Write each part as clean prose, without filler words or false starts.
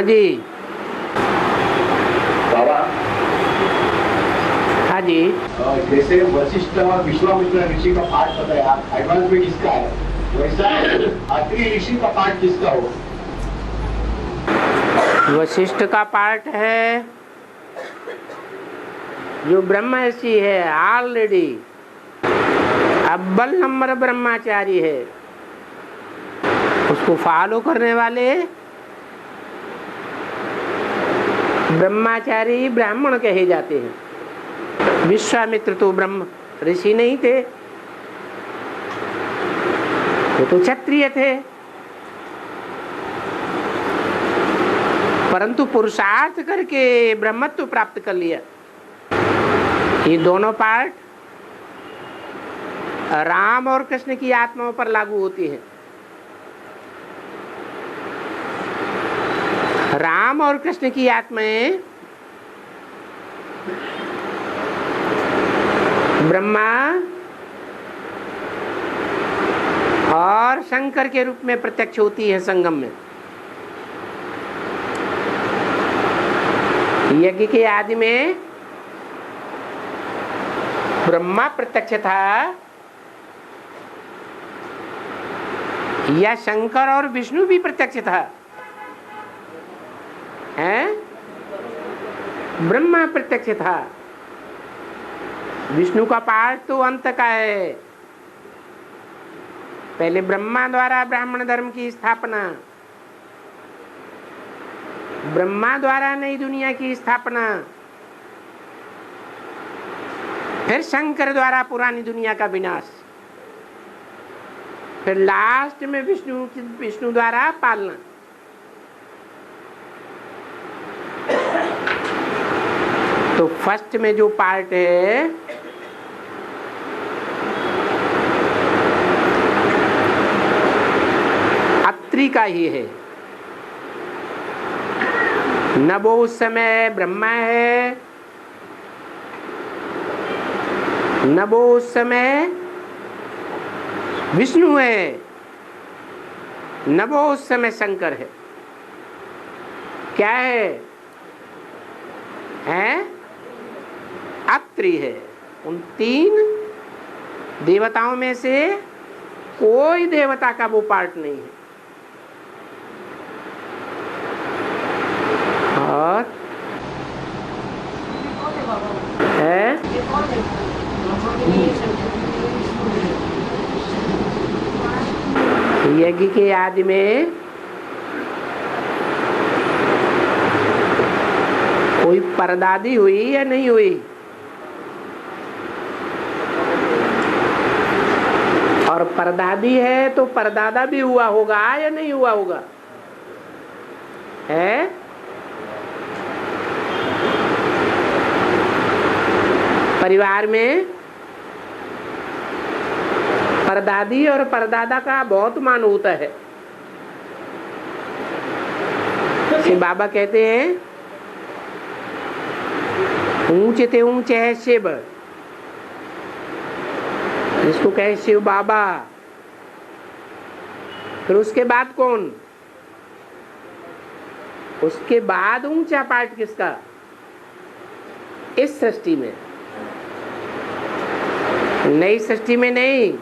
हाँ जी। बाबा, हाँ जी। जैसे वशिष्ठ विश्वामित्र ऋषि का पाठ बताया, एडवांस में किसका है, वैसा अत्रि ऋषि का पाठ किसका हो? वशिष्ठ का पाठ है जो ब्रह्मर्षि है ऑलरेडी, अव्वल नंबर ब्रह्मचारी है, उसको फॉलो करने वाले ब्रह्मचारी ब्राह्मण कहे जाते हैं। विश्वामित्र तो ब्रह्म ऋषि नहीं थे, वो तो क्षत्रिय थे, परंतु पुरुषार्थ करके ब्रह्मत्व प्राप्त कर लिया। ये दोनों पाठ राम और कृष्ण की आत्माओं पर लागू होती है। राम और कृष्ण की आत्माएं ब्रह्मा और शंकर के रूप में प्रत्यक्ष होती है संगम में। यज्ञ के आदि में ब्रह्मा प्रत्यक्ष था या शंकर और विष्णु भी प्रत्यक्ष था? हैं? ब्रह्मा प्रत्यक्ष था। विष्णु का पाठ तो अंत का है। पहले ब्रह्मा द्वारा ब्राह्मण धर्म की स्थापना, ब्रह्मा द्वारा नई दुनिया की स्थापना, फिर शंकर द्वारा पुरानी दुनिया का विनाश, फिर लास्ट में विष्णु द्वारा पालना। तो फर्स्ट में जो पार्ट है अत्रि का ही है। न वो उस समय ब्रह्मा है, न वो उस समय विष्णु है, न वो उस समय शंकर है। क्या है? अत्रि है। उन तीन देवताओं में से कोई देवता का वो पार्ट नहीं है। और है यज्ञ के आदि में कोई परदादी हुई या नहीं हुई? और परदादी है तो परदादा भी हुआ होगा या नहीं हुआ होगा? है? परिवार में परदादी और परदादा का बहुत मान होता है। श्री बाबा कहते हैं ऊंचे ते ऊंचे है शिव, जिसको कहे शिव बाबा। फिर उसके बाद कौन? उसके बाद ऊंचा पार्ट किसका? इस सृष्टि में, नई सृष्टि में नहीं।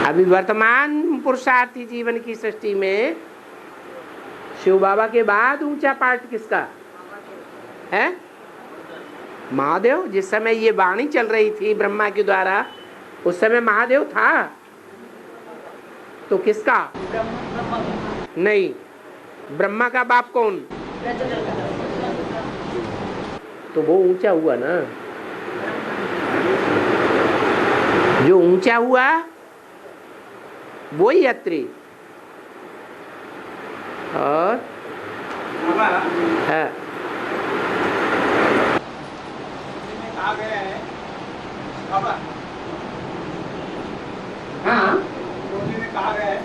अभी वर्तमान पुरुषार्थी जीवन की सृष्टि में शिव बाबा के बाद ऊंचा पार्ट किसका है? महादेव। जिस समय ये वाणी चल रही थी ब्रह्मा के द्वारा, उस समय महादेव था तो किसका? नहीं, ब्रह्मा का बाप कौन? तो वो ऊंचा हुआ ना। जो ऊंचा हुआ वो ही अत्रि। और हाँ, कहा गया है बाबा, हाँ, में कहा गया है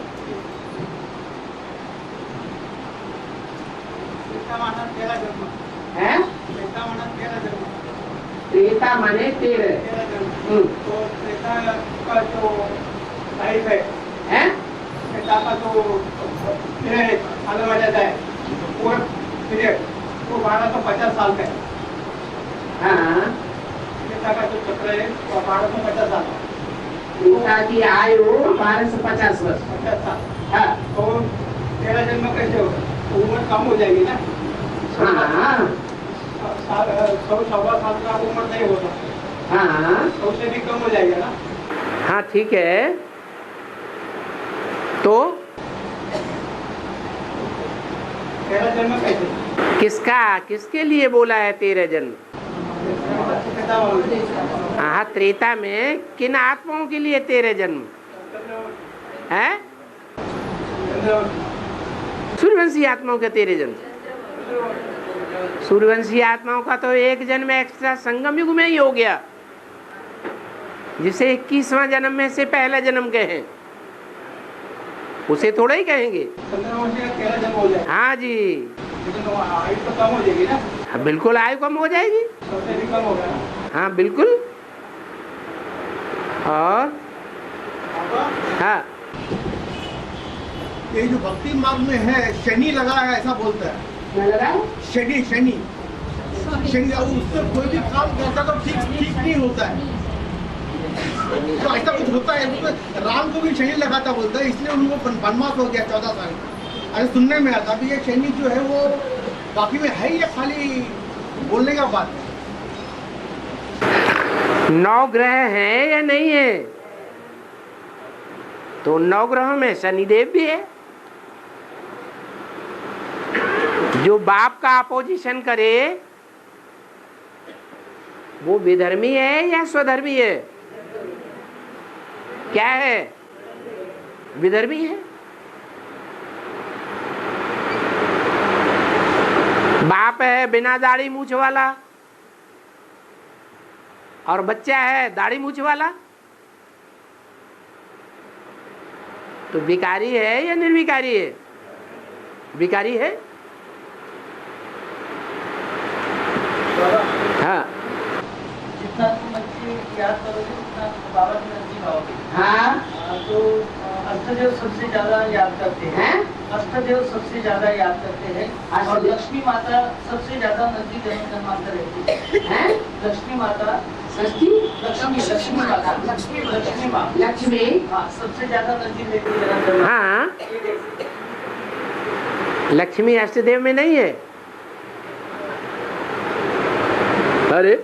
तेरा जन्म है? त्रेता माने 13। तो त्रेता का जो टाइप है पिता का जो अलग हो जाता है वो पीरियड वो 1250 साल का है। हाँ, पिता का जो चक्र है वो 1250 साल का पिता की आयु 1250 वर्ष। 50 साल। हाँ तो 13 जन्म कैसे होगा? तो उम्र कम हो जाएगी ना। हाँ 100-125 साल का उम्र नहीं होता, हाँ 100 से भी कम हो जाएगा ना। हाँ, ठीक है। तो 13 जन्म कैसे? किसके लिए बोला है 13 जन्म? पिता हाँ, त्रेता में किन आत्माओं के लिए 13 जन्म है? सूर्यवंशी आत्माओं के 13 जन्म। सूर्यवंशी आत्माओं का तो एक जन्म एक्स्ट्रा संगम युग में ही हो गया, जिसे 21वां जन्म में से पहला जन्म कहें, उसे थोड़ा ही कहेंगे। 13 जन्म हो जाएगा। हाँ जी, लेकिन आयु तो कम हो जाएगी ना। हाँ, बिल्कुल आयु कम हो जाएगी। 100 से भी कम होगा ना। हाँ बिल्कुल। और हाँ, ये जो भक्ति मार्ग में है शनि लगा है ऐसा बोलता है। क्या लगा? शनि शनि शनि उससे कोई भी काम करता तो ठीक नहीं होता है। तो ऐसा कुछ होता है उसमें राम को भी शनि लगाता बोलता है, इसलिए उनको वनवास हो गया 14 साल का। अरे सुनने में आता अभी ये शनि जो है वो बाकी में है या खाली बोलने का बात है? 9 ग्रह हैं या नहीं है? तो 9 ग्रहों में शनिदेव भी है। जो बाप का अपोजिशन करे वो विधर्मी है या स्वधर्मी है? क्या है? विधर्मी है। बाप है बिना दाढ़ी मूछ वाला और बच्चा है दाढ़ी मूछ वाला, तो विकारी है या निर्विकारी है? विकारी है। हाँ जितना तुम अच्छी याद करोगे उतना बाबा की नजदीक आओगे। हाँ तो अष्टदेव सबसे ज्यादा याद करते हैं। अष्टदेव सबसे ज्यादा याद करते हैं और लक्ष्मी माता सबसे ज्यादा नजदीक जन्मांतर रहती है। लक्ष्मी माता षष्ठी लक्ष्मी माता लक्ष्मी माँ लक्ष्मी, हाँ सबसे ज्यादा नजदीक रहती है। हाँ लक्ष्मी अष्टदेव में नहीं है। अरे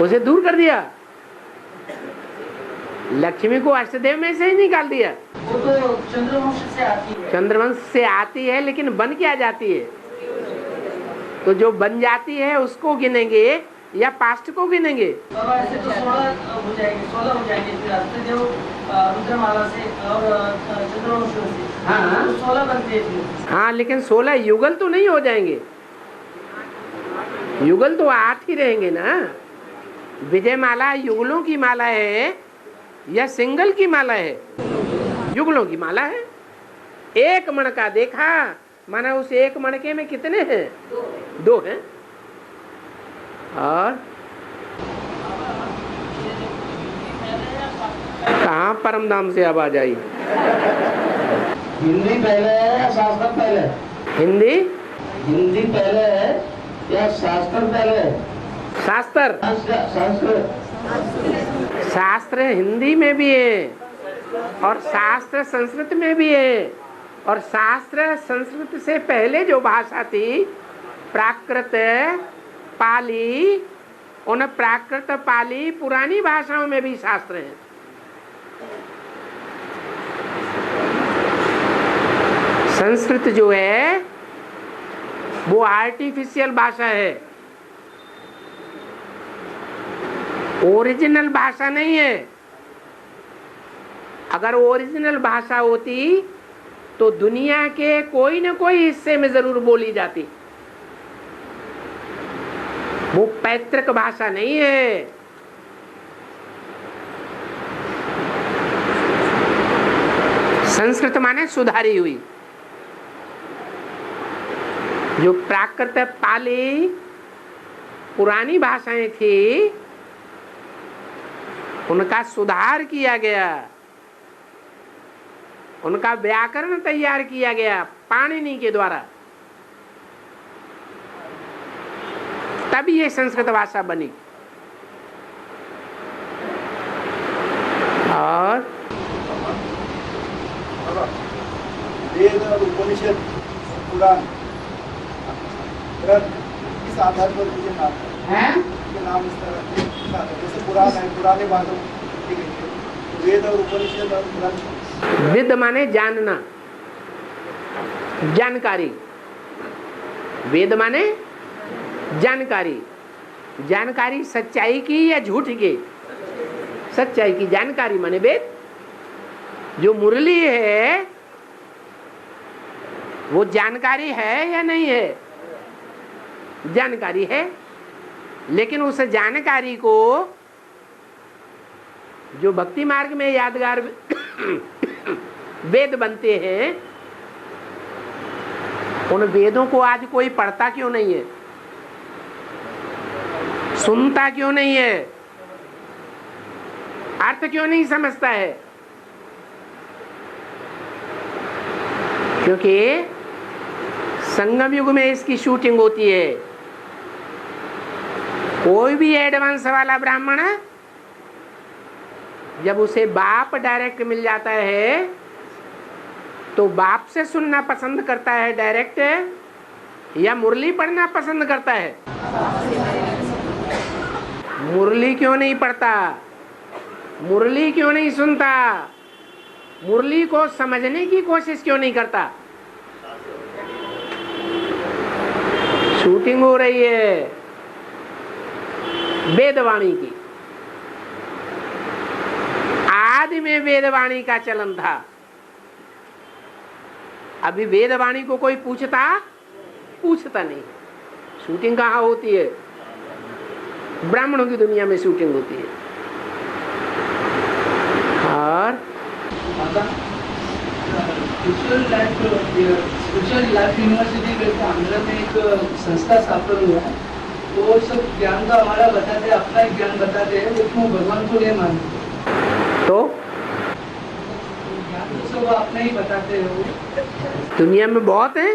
उसे दूर कर दिया, लक्ष्मी को अष्टदेव में से ही निकाल दिया। वो तो चंद्रवंश से आती है। चंद्रवंश से आती है लेकिन बन क्या जाती है? तो जो बन जाती है उसको गिनेंगे या पास्ट को गिनेंगे? बाबा ऐसे तो 16 हो जाएंगे फिर अष्टदेव रुद्रमाला से और चंद्रवंश से। हाँ। तो 16 बनते हैं। हाँ लेकिन 16 युगल तो नहीं हो जाएंगे। युगल तो 8 ही रहेंगे ना। विजय माला युगलों की माला है या सिंगल की माला है? युगलों की माला है। एक मणका देखा माना उस एक मणके में कितने हैं? 2 हैं। और कहाँ परम धाम से आवाज आई? हिंदी पहले है या शास्त्र पहले? हिंदी हिंदी पहले है या शास्त्र पहले? शास्त्र शास्त्र शास्त्र हिंदी में भी है और शास्त्र संस्कृत में भी है। और शास्त्र संस्कृत से पहले जो भाषा थी प्राकृत पाली, उन प्राकृत पाली पुरानी भाषाओं में भी शास्त्र हैं। संस्कृत जो है वो आर्टिफिशियल भाषा है, ओरिजिनल भाषा नहीं है। अगर ओरिजिनल भाषा होती तो दुनिया के कोई न कोई हिस्से में जरूर बोली जाती। वो पैतृक भाषा नहीं है। संस्कृत माने सुधारी हुई। जो प्राकृत पाली पुरानी भाषाएं थी उनका सुधार किया गया, उनका व्याकरण तैयार किया गया पाणिनि के द्वारा, तभी ये संस्कृत भाषा बनी। और वेद और उपनिषद पुराण ग्रंथ किस आधार पर मुझे नाम है नाम इस तरह जैसे पुराण है, पुराने बातों ठीक है, वेद और उपनिषद और ग्रंथ। विद माने जानना, जानकारी। वेद माने जानकारी, जानकारी सच्चाई की या झूठ की? सच्चाई की जानकारी माने वेद। जो मुरली है वो जानकारी है या नहीं है? जानकारी है, लेकिन उस जानकारी को जो भक्ति मार्ग में यादगार वेद बनते हैं, उन वेदों को आज कोई पढ़ता क्यों नहीं है? सुनता क्यों नहीं है? अर्थ क्यों नहीं समझता है? क्योंकि संगम युग में इसकी शूटिंग होती है। कोई भी एडवांस वाला ब्राह्मण जब उसे बाप डायरेक्ट मिल जाता है तो बाप से सुनना पसंद करता है डायरेक्ट, या मुरली पढ़ना पसंद करता है? मुरली क्यों नहीं पढ़ता? मुरली क्यों नहीं सुनता? मुरली को समझने की कोशिश क्यों नहीं करता? शूटिंग हो रही है वेदवाणी की। आदि में वेदवाणी का चलन था, अभी वेदवाणी को कोई पूछता नहीं। शूटिंग कहाँ होती है? ब्राह्मणों की दुनिया में शूटिंग होती है। और स्पिरिचुअल लाइफ यूनिवर्सिटी करके आंध्र में एक संस्था स्थापन हुआ है। वो सब ज्ञान का हमारा बताते हैं, अपना ज्ञान बताते हैं, उसमें भगवान को नहीं मानते। तो ज्ञान तो सब अपना ही बताते हैं। वो दुनिया में बहुत है,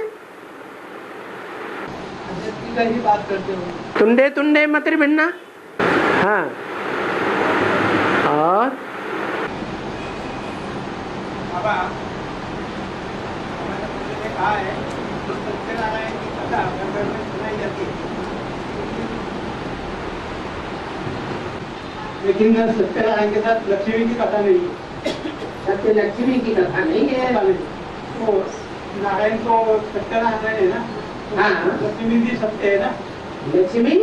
आध्यात्मिक का ही बात करते हो। तुंडे तुंडे मत भिन्ना। हाँ, और बाबा हमारे गुरु ने कहा है कि सत्यनारायण की कथा घर घर में सुनाई जाती है, लेकिन सत्यनारायण के साथ लक्ष्मी की कथा नहीं है। सत्य लक्ष्मी की कथा नहीं है। तो नारायण तो सत्यनारायण है ना, तो हाँ। लक्ष्मी भी सत्य है ना? लक्ष्मी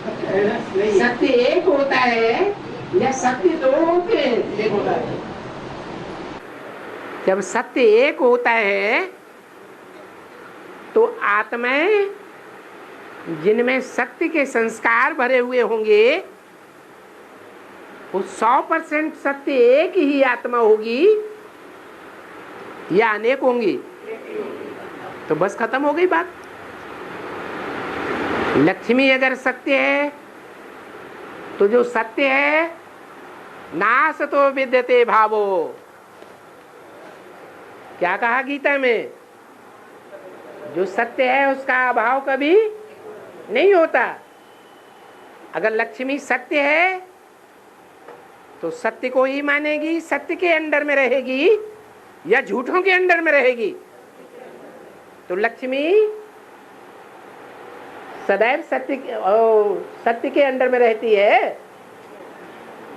सत्य है ना? नहीं, सत्य एक होता है या सत्य दो होते हैं? एक होता है। जब सत्य एक होता है तो आत्माएं जिनमें सत्य के संस्कार भरे हुए होंगे वो 100% सत्य एक ही आत्मा होगी या अनेक होंगी? तो बस खत्म हो गई बात। लक्ष्मी अगर सत्य है तो जो सत्य है नासतो विद्यते भावो, क्या कहा गीता में? जो सत्य है उसका अभाव कभी नहीं होता। अगर लक्ष्मी सत्य है तो सत्य को ही मानेगी, सत्य के अंडर में रहेगी या झूठों के अंडर में रहेगी? तो लक्ष्मी सदैव सत्य के अंडर में रहती है?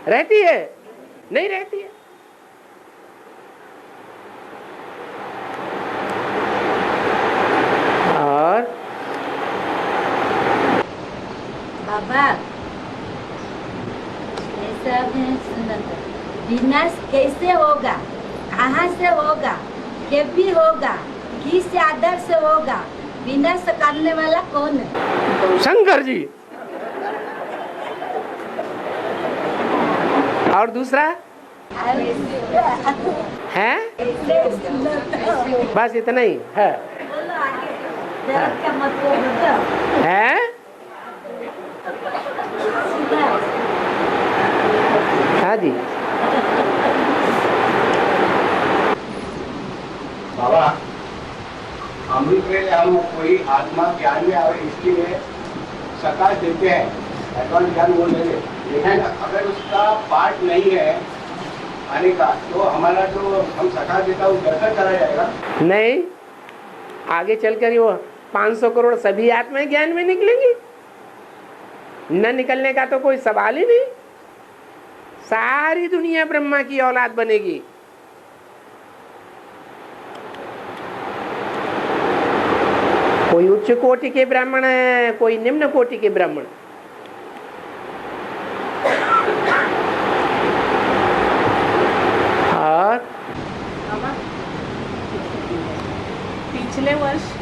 रहती है? नहीं रहती है। और बाबा ऐसा विनाश कैसे होगा, कहाँ से होगा, कभी होगा, किस आधार से होगा, विनाश करने वाला कौन है? शंकर जी। और दूसरा है? बस इतना ही है। है? हाँ जी। कोई आत्मा ज्ञान में आवे इसके लिए सकाश देते हैं, एडवांस ज्ञान वो दे दे, लेकिन अगर उसका पार्ट नहीं है आने का तो हमारा जो हम सकाश देता है वो दर्शन करा जाएगा। नहीं, आगे चलकर वो 500 करोड़ सभी आत्माएं ज्ञान में निकलेंगी, न निकलने का तो कोई सवाल ही नहीं। सारी दुनिया ब्रह्मा की औलाद बनेगी। कोई उच्च कोटि के ब्राह्मण है, कोई निम्न कोटि के ब्राह्मण। और पिछले वर्ष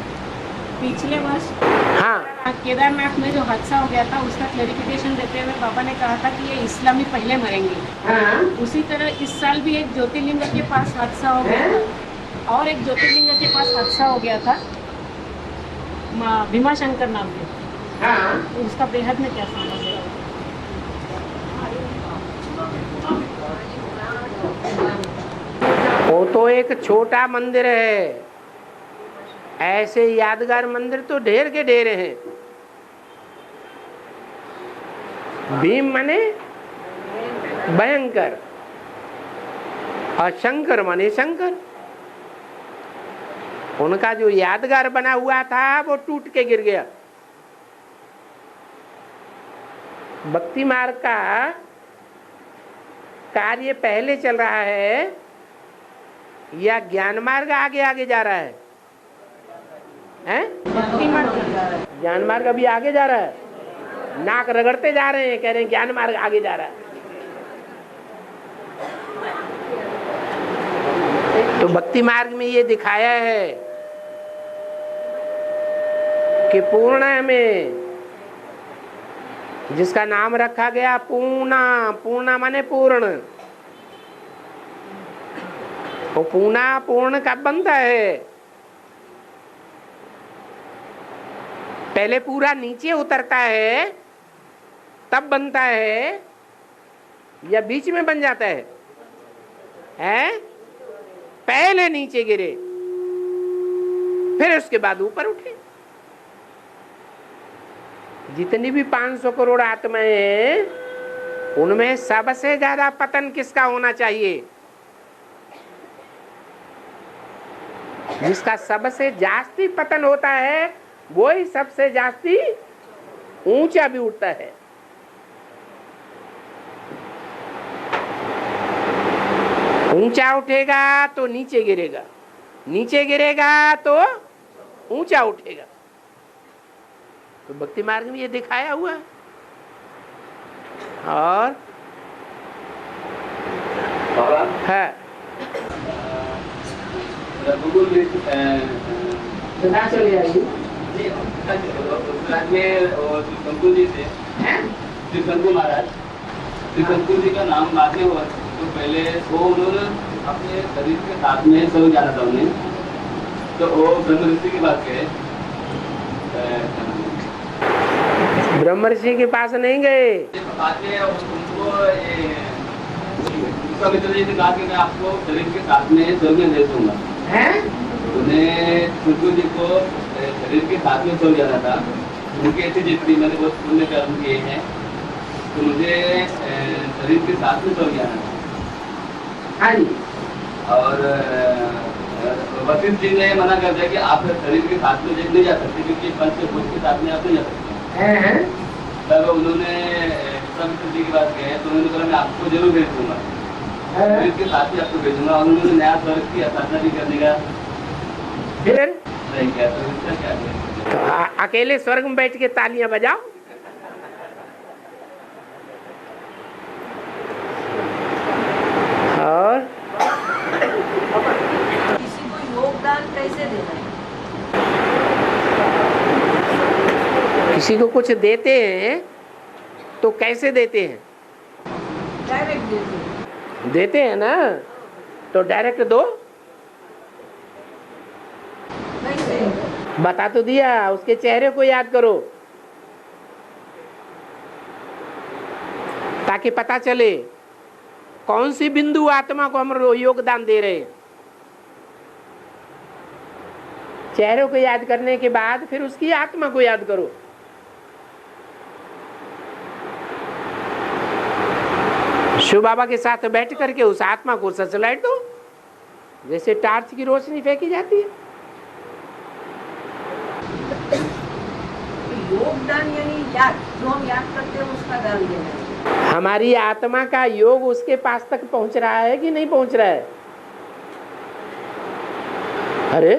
हाँ, केदारनाथ में जो हादसा हो गया था उसका क्लैरिफिकेशन देते हुए बाबा ने कहा था कि ये इस्लामी पहले मरेंगे। हाँ, उसी तरह इस साल भी एक ज्योतिर्लिंग के पास हादसा हो गया था, और एक ज्योतिर्लिंग के पास हादसा हो गया था भीमाशंकर नाम के। हाँ, उसका बेहद में क्या समझ है? वो तो एक छोटा मंदिर है, ऐसे यादगार मंदिर तो ढेर के ढेर हैं। भीम माने भयंकर और शंकर माने शंकर। उनका जो यादगार बना हुआ था वो टूट के गिर गया। भक्ति मार्ग का कार्य पहले चल रहा है या ज्ञान मार्ग आगे आगे जा रहा है? ज्ञान मार्ग अभी आगे जा रहा है, नाक रगड़ते जा रहे हैं, कह रहे हैं ज्ञान मार्ग आगे जा रहा है। तो भक्ति मार्ग में ये दिखाया है कि पूर्ण में जिसका नाम रखा गया पूर्णा, पूर्णा माने पूर्ण। वो पूर्णा पूर्ण कब बनता है? पहले पूरा नीचे उतरता है तब बनता है या बीच में बन जाता है? पहले नीचे गिरे फिर उसके बाद ऊपर उठे। जितनी भी 500 करोड़ आत्माएं हैं उनमें सबसे ज्यादा पतन किसका होना चाहिए? जिसका सबसे जास्ती पतन होता है वही सबसे जास्ती ऊंचा भी उठता है। ऊंचा उठेगा तो नीचे गिरेगा, नीचे गिरेगा तो ऊंचा उठेगा। तो भक्ति मार्ग में ये दिखाया हुआ है। और है चली जाएगी जी थे त्रिशंकु महाराज। त्रिशंकु जी का नाम बाद में हुआ, तो पहले वो उन्होंने अपने शरीर के साथ में सब जाना था उन्हें, तो वो ब्रह्म ऋषि के पास गए। ब्रह्म ऋषि के पास नहीं गए। बाद में उनको मित्र जी ने कहा कि मैं आपको शरीर के साथ में स्वर्ग में दे दूंगा। उन्हें त्रिशंकु जी को शरीर के साथ में स्वर्ग जाना था। उनकी ऐसी जितनी मैंने बहुत पुण्य कर्म किए हैं तो मुझे शरीर के साथ में स्वर्ग जाना था। हाँ जी। और वशिष्ठ जी ने मना कर दिया कि आप शरीर के साथ में नहीं जा सकते, क्योंकि पंचभूत के साथ में आप नहीं जा सकते। तब उन्होंने विश्वामित्र जी के पास गए तो उन्होंने कहा मैं आपको जरूर भेज दूंगा, शरीर के साथ ही आपको भेजूंगा। और उन्होंने नया स्वर्ग की स्थापना भी करने का फिर नहीं किया। तो इसका क्या करें? तो अकेले स्वर्ग में बैठ के तालियां बजाओ। और किसी को योगदान कैसे देना? किसी को कुछ देते हैं तो कैसे देते हैं? डायरेक्ट देते देते हैं ना, तो डायरेक्ट दो। कैसे? बता तो दिया, उसके चेहरे को याद करो ताकि पता चले कौन सी बिंदु आत्मा को हम योगदान दे रहे हैं। चेहरों को याद करने के बाद फिर उसकी आत्मा को याद करो। शिव बाबा के साथ बैठ करके उस आत्मा को सचलाइट दो, जैसे टार्च की रोशनी फेंकी जाती है। योगदान यानी याद, जो हम याद करते हैं उसका दान देना। हमारी आत्मा का योग उसके पास तक पहुंच रहा है कि नहीं पहुंच रहा है? अरे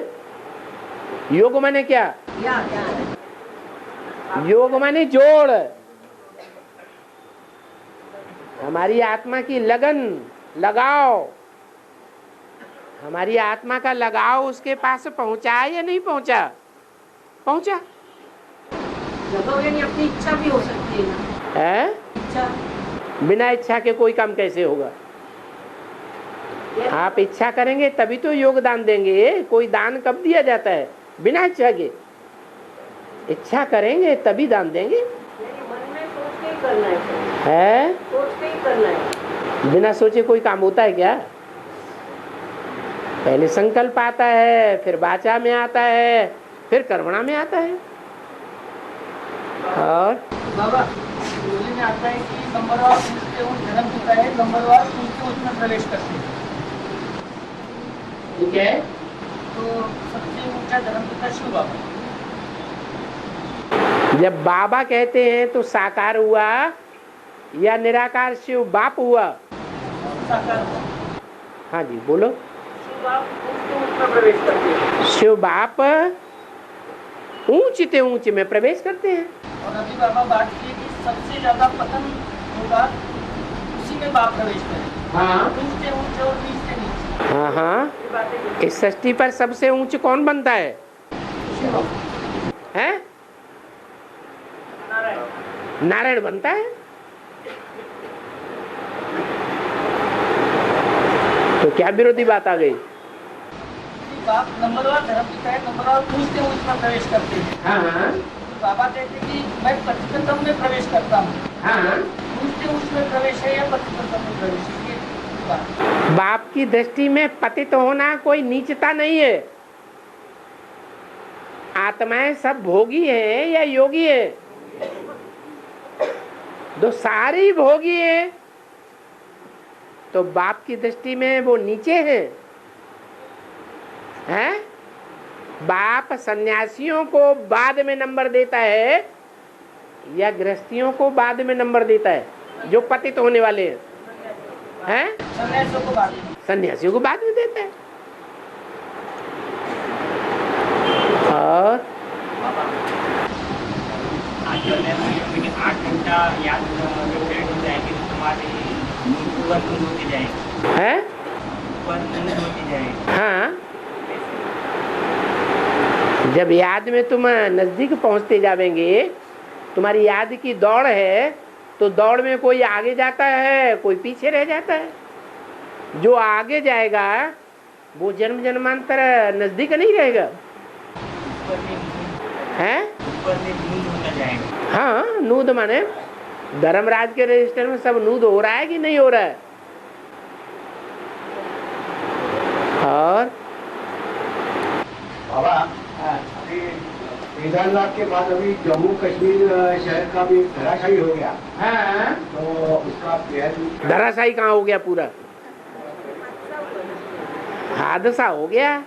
योग माने क्या? योग माने जोड़। हमारी आत्मा की लगन, लगाओ, हमारी आत्मा का लगाव उसके पास पहुंचा या नहीं पहुंचा? पहुंचा। यानी अपनी इच्छा भी हो सकती है ना? है? इच्छा बिना इच्छा के कोई काम कैसे होगा? आप इच्छा करेंगे तभी तो योगदान देंगे। कोई दान कब दिया जाता है? बिना इच्छा के। इच्छा करेंगे तभी दान देंगे। मन में सोच के ही करना है? सोच के ही करना है। बिना सोचे कोई काम होता है क्या? पहले संकल्प आता है, फिर वाचा में आता है, फिर कर्मणा में आता है। और बाबा हिंदी में आता है कि नंबरवार पूछते हुए जन्म चुका है, नंबरवार पूछते उसमें प्रवेश करते हैं। ठीक है। तो सबसे ऊंचा धर्म पिता शिव बाबा। जब बाबा कहते हैं तो साकार हुआ या निराकार शिव बाप हुआ? साकार हुआ। हाँ जी बोलो। शिव बाप पूछते उसमें प्रवेश करते हैं। शिव बाप ऊंच ऊंच में प्रवेश करते हैं। और अभी बाबा बात की कि सबसे ज्यादा पतन होगा उसी में बाप प्रवेश करें। हाँ। ऊंचे ऊंचे और नीचे नीचे। हाँ हाँ। इस सृष्टि पर सबसे ऊंच कौन बनता है? हैं? नारायण बनता है। तो क्या विरोधी बात आ गई? बाप नंबरवार धर्म पिता है, नंबरवार पूछते हुए उसमें प्रवेश करते हैं। हाँ। बाबा कहते हैं कि मैं पतितम में प्रवेश करता हूँ। हाँ। पूछते उसमें प्रवेश है या पतितम में प्रवेश है? ये बात। बाप की दृष्टि में पतित होना कोई नीचता नहीं है। आत्माएं सब भोगी है या योगी है? दो सारी भोगी है। तो बाप की दृष्टि में वो नीचे हैं? बाप सन्यासियों को बाद में नंबर देता है या गृहस्थियों को बाद में नंबर देता है? जो पतित होने वाले हैं सन्यासियों को बाद में। सन्यासियों को बाद में देता है। और 8 घंटा याद हो जाएगी तो तुम्हारी ऊपर होती जाएगी। है? ऊपर होती जाएगी। हाँ। जब याद में तुम नजदीक पहुंचते जाएंगे, तुम्हारी याद की दौड़ है, तो दौड़ में कोई आगे जाता है, कोई पीछे रह जाता है। जो आगे जाएगा वो जन्म जन्मांतर नजदीक नहीं रहेगा। है? ऊपर में नूद होता जाएगा। हाँ, नूद माने धर्मराज के रजिस्टर में सब नूद हो रहा है कि नहीं हो रहा है? और बाबा अभी केदारनाथ के बाद अभी जम्मू कश्मीर शहर का भी धराशायी हो गया। हाँ। तो उसका धराशायी कहाँ हो गया? पूरा हादसा हो गया।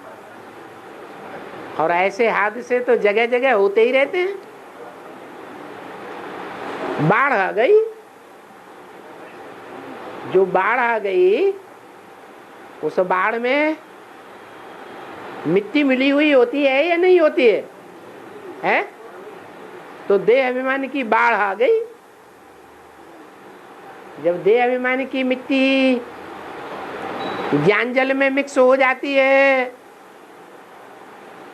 और ऐसे हादसे तो जगह जगह होते ही रहते हैं। बाढ़ आ गई, जो बाढ़ आ गई उस बाढ़ में मिट्टी मिली हुई होती है या नहीं होती है? है? तो देह अभिमान की बाढ़ आ गई। जब देह अभिमान की मिट्टी ज्ञान जल में मिक्स हो जाती है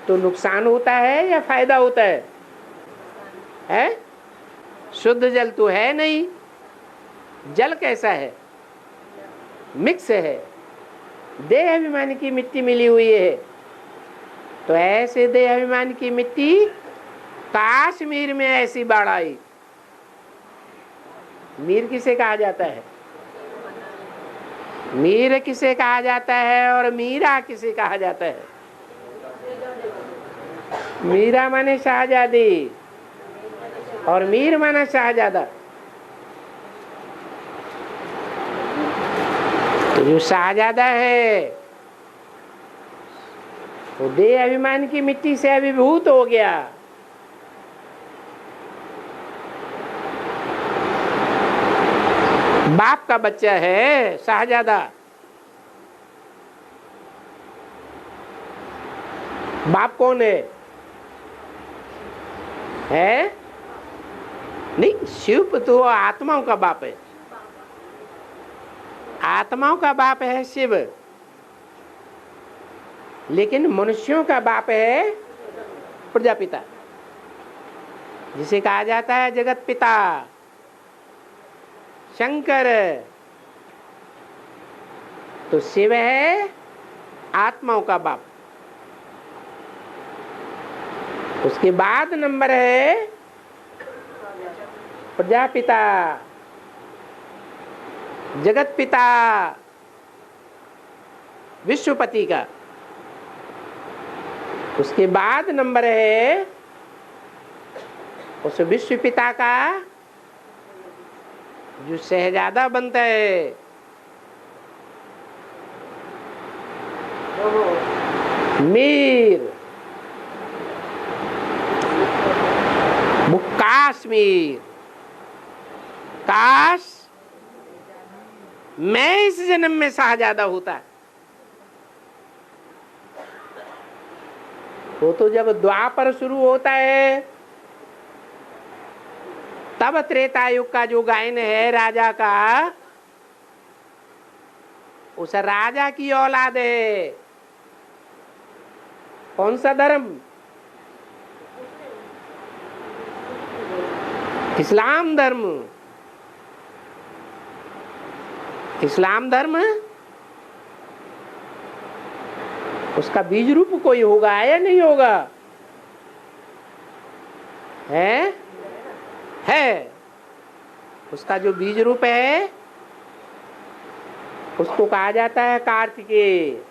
तो नुकसान होता है या फायदा होता है? है? शुद्ध जल तो है नहीं। जल कैसा है? मिक्स है। देह अभिमान की मिट्टी मिली हुई है। तो ऐसे देह अभिमान की मिट्टी कश्मीर में ऐसी बाढ़ आई। मीर किसे कहा जाता है? मीर किसे कहा जाता है और मीरा किसे कहा जाता है? मीरा माने शाहजादी और मीर माना शाहजादा। तो जो शाहजादा है वो देह अभिमान की मिट्टी से अभिभूत हो गया। बाप का बच्चा है शाहजादा। बाप कौन है? नहीं, शिव तो आत्माओं का बाप है। आत्माओं का बाप है शिव, लेकिन मनुष्यों का बाप है प्रजापिता, जिसे कहा जाता है जगत पिता शंकर। तो शिव है आत्माओं का बाप। उसके बाद नंबर है प्रजापिता, जगत पिता, विश्वपति का। उसके बाद नंबर है उस विश्व पिता का जो शहजादा बनता है, मीर, वो काश्मीर। काश मैं इस जन्म में शाहजादा होता। वो तो जब द्वापर शुरू होता है तब त्रेता युग का जो गायन है राजा का, उस राजा की औलाद है। कौन सा धर्म? इस्लाम धर्म। इस्लाम धर्म उसका बीज रूप कोई होगा या नहीं होगा? है उसका जो बीज रूप है उसको कहा जाता है कार्तिकेय।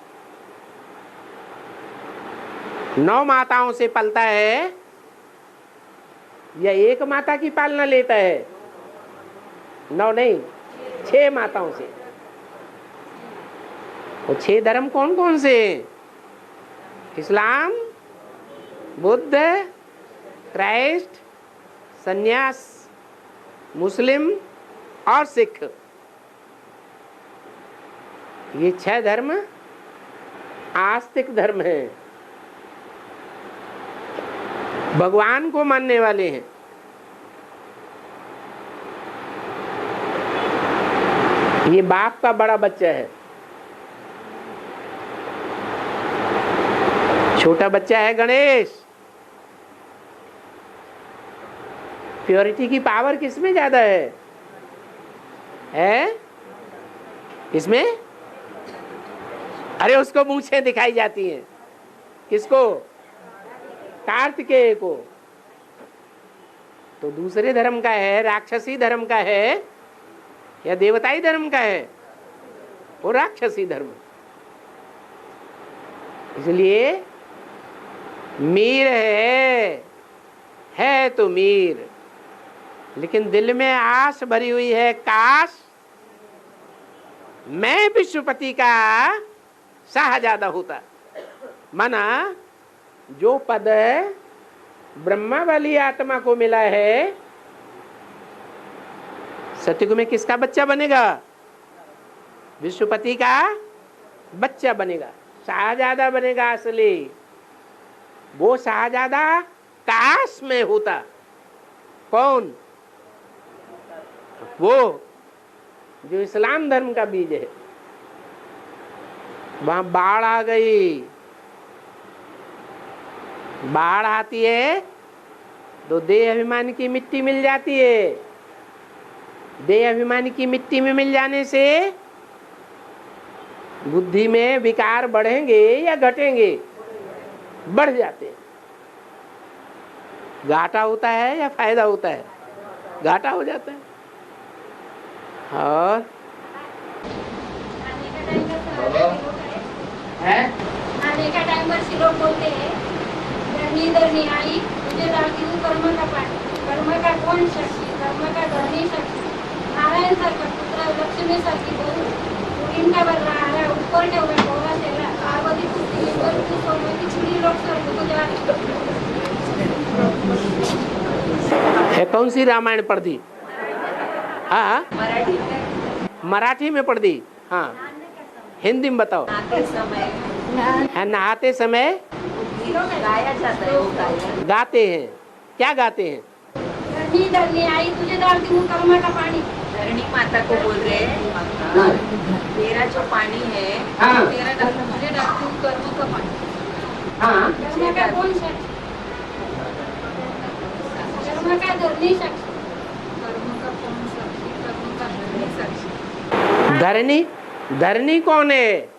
9 माताओं से पलता है या एक माता की पालना लेता है? 9 नहीं, 6 माताओं से। वो 6 धर्म कौन कौन से? इस्लाम, बुद्ध, क्राइस्ट, सन्यास, मुस्लिम और सिख। ये 6 धर्म आस्तिक धर्म है, भगवान को मानने वाले हैं। ये बाप का बड़ा बच्चा है। छोटा बच्चा है गणेश। प्योरिटी की पावर किसमें ज्यादा है? इसमें? अरे उसको मूंछें दिखाई जाती हैं। किसको? कार्तिकेय को। तो दूसरे धर्म का है, राक्षसी धर्म का है या देवताई धर्म का है? वो राक्षसी धर्म। इसलिए मीर है तो मीर, लेकिन दिल में आस भरी हुई है, काश मैं विश्वपति का शाहजादा होता। माना जो पद ब्रह्मा वाली आत्मा को मिला है, सतयुग में किसका बच्चा बनेगा? विश्वपति का बच्चा बनेगा, शाहजादा बनेगा असली। वो शाहजादा काश में होता। कौन? वो जो इस्लाम धर्म का बीज है। वहां बाढ़ आ गई। बाढ़ आती है तो देह अभिमान की मिट्टी मिल जाती है। देह अभिमान की मिट्टी में मिल जाने से बुद्धि में विकार बढ़ेंगे या घटेंगे? बढ़ जाते हैं। घाटा होता है या फायदा होता है? घाटा हो जाता है। और आने का टाइम पर लोग बोलते हैं धरनी धरनी आई तुझे डालती हूँ कर्म का पानी। कर्म का कौन शक्ति, कर्म का धरनी शक्ति। नारायण सारखा पुत्र, लक्ष्मी सारखी बहू, इनका बन रहा है ऊपर के हुए बोला चला पार्वती पुत्री ईश्वर की सोने की छुरी लोग स्वर्ग को जा है। कौन सी रामायण पढ़ दी? हाँ मराठी में पढ़ दी। हाँ हिंदी में बताओ। नहाते समय गाया जाता है, वो गाया। गाते हैं, क्या गाते हैं? धरनी धरनी आई तुझे डालती हूँ कर्म का पानी। धरणी माता को बोल रहे हैं तेरा जो पानी है हाँ। तेरा डालती तुझे डालती हूँ कर्म का पानी। हाँ कर्म का कौन शक्ति, कर्म का धरनी शक्ति। कर्म का कौन शक्ति, कर्म का धरनी शक्ति। धरनी, धरनी कौन है?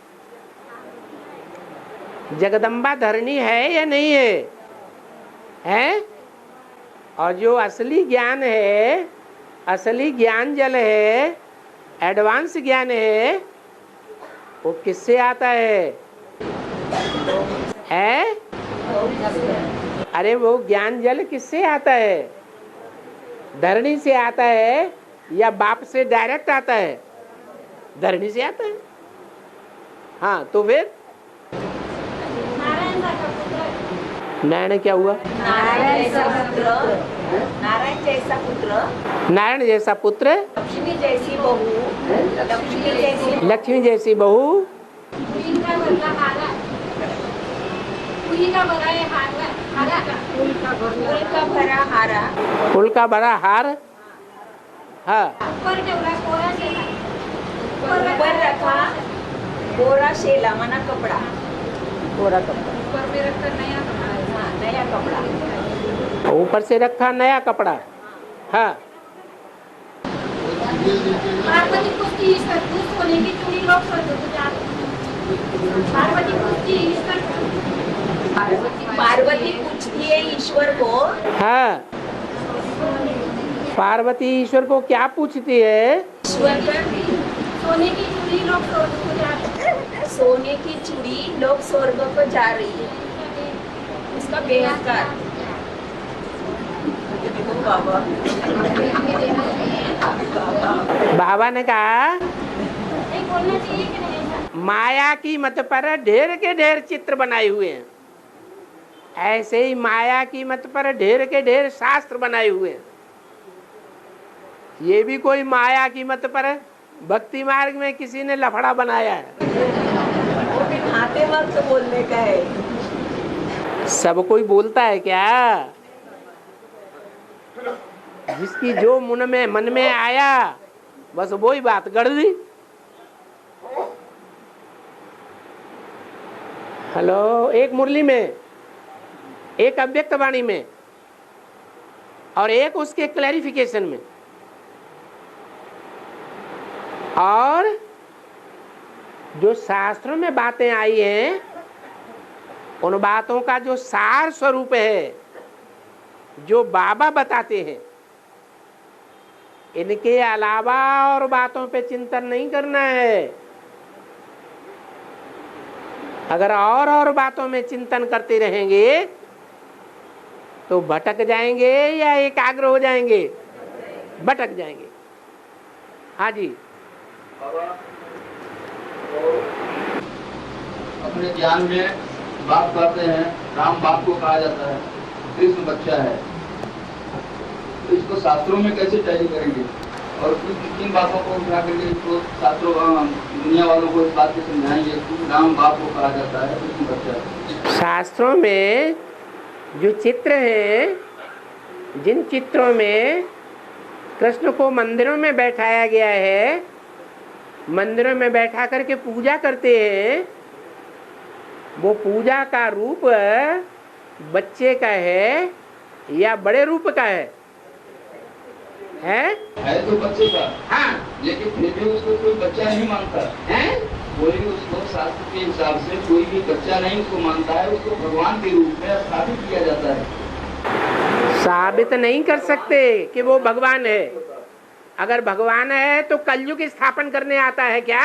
जगदम्बा धरनी है या नहीं है? है? और जो असली ज्ञान है, असली ज्ञान जल है, एडवांस ज्ञान है, वो किससे आता है? है? अरे वो ज्ञान जल किससे आता है? धरनी से आता है या बाप से डायरेक्ट आता है? धरनी से आता है। हाँ तो फिर नारायण क्या हुआ? नारायण जैसा पुत्र, नारायण जैसा पुत्र, नारायण जैसा पुत्र, लक्ष्मी जैसी बहू, लक्ष्मी जैसी बहू, फूल का भरा हारा, फूल का भरा है हारा, हारा का फूल का भरा हारा, फूल का बड़ा हार। हाँ ऊपर ठेवला कोरा शेला, ऊपर रखा कोरा शेला मना कपड़ा, कोरा कपड़ा, ऊपर में रखकर नया कपड़ा। हाँ, नया कपड़ा, ऊपर से रखा नया कपड़ा। हाँ पार्वती पुत्री ईश्वर तू सोने की चूड़ी लोग स्वर्ग को जाते। पार्वती पुत्री ईश्वर, पार्वती पूछती है ईश्वर को। हाँ पार्वती ईश्वर को क्या पूछती है? ईश्वर सोने की चूड़ी लोग स्वर्ग को जाते। सोने की चूड़ी लोग स्वर्ग को जा रही है, उसका बेहतर बाबा। बाबा ने कहा नहीं बोलना चाहिए कि नहीं? माया की मत पर ढेर के ढेर चित्र बनाए हुए हैं, ऐसे ही माया की मत पर ढेर के ढेर शास्त्र बनाए हुए हैं। ये भी कोई माया की मत पर भक्ति मार्ग में किसी ने लफड़ा बनाया है। वो भी नहाते वक्त बोलने का है। सब कोई बोलता है क्या? जिसकी जो मन में आया बस वही बात गढ़ दी। हेलो, एक मुरली में, एक अव्यक्त वाणी में और एक उसके क्लैरिफिकेशन में। और जो शास्त्रों में बातें आई हैं उन बातों का जो सार स्वरूप है, जो बाबा बताते हैं, इनके अलावा और बातों पे चिंतन नहीं करना है। अगर और बातों में चिंतन करते रहेंगे तो भटक जाएंगे या एकाग्र हो जाएंगे? भटक जाएंगे। हाँ जी। अपने ज्ञान में बाप कहते हैं, राम बाप को कहा जाता है, कृष्ण बच्चा है, तो इसको शास्त्रों में कैसे टैली करेंगे? और किन बातों को उठा करके इसको शास्त्रों दुनिया वालों को इस बात को समझाएंगे कि राम बाप को कहा जाता है, कृष्ण बच्चा है। शास्त्रों में जो चित्र हैं, जिन चित्रों में कृष्ण को मंदिरों में बैठाया गया है, मंदिरों में बैठा करके पूजा करते हैं, वो पूजा का रूप बच्चे का है या बड़े रूप का है? तो बच्चे का। हाँ, लेकिन फिर भी उसको कोई बच्चा नहीं मानता है। कोई उसको शास्त्र के हिसाब से कोई भी बच्चा नहीं उसको मानता है, उसको भगवान के रूप में स्थापित किया जाता है। साबित नहीं कर सकते कि वो भगवान है। अगर भगवान है तो कलयुग स्थापन करने आता है क्या?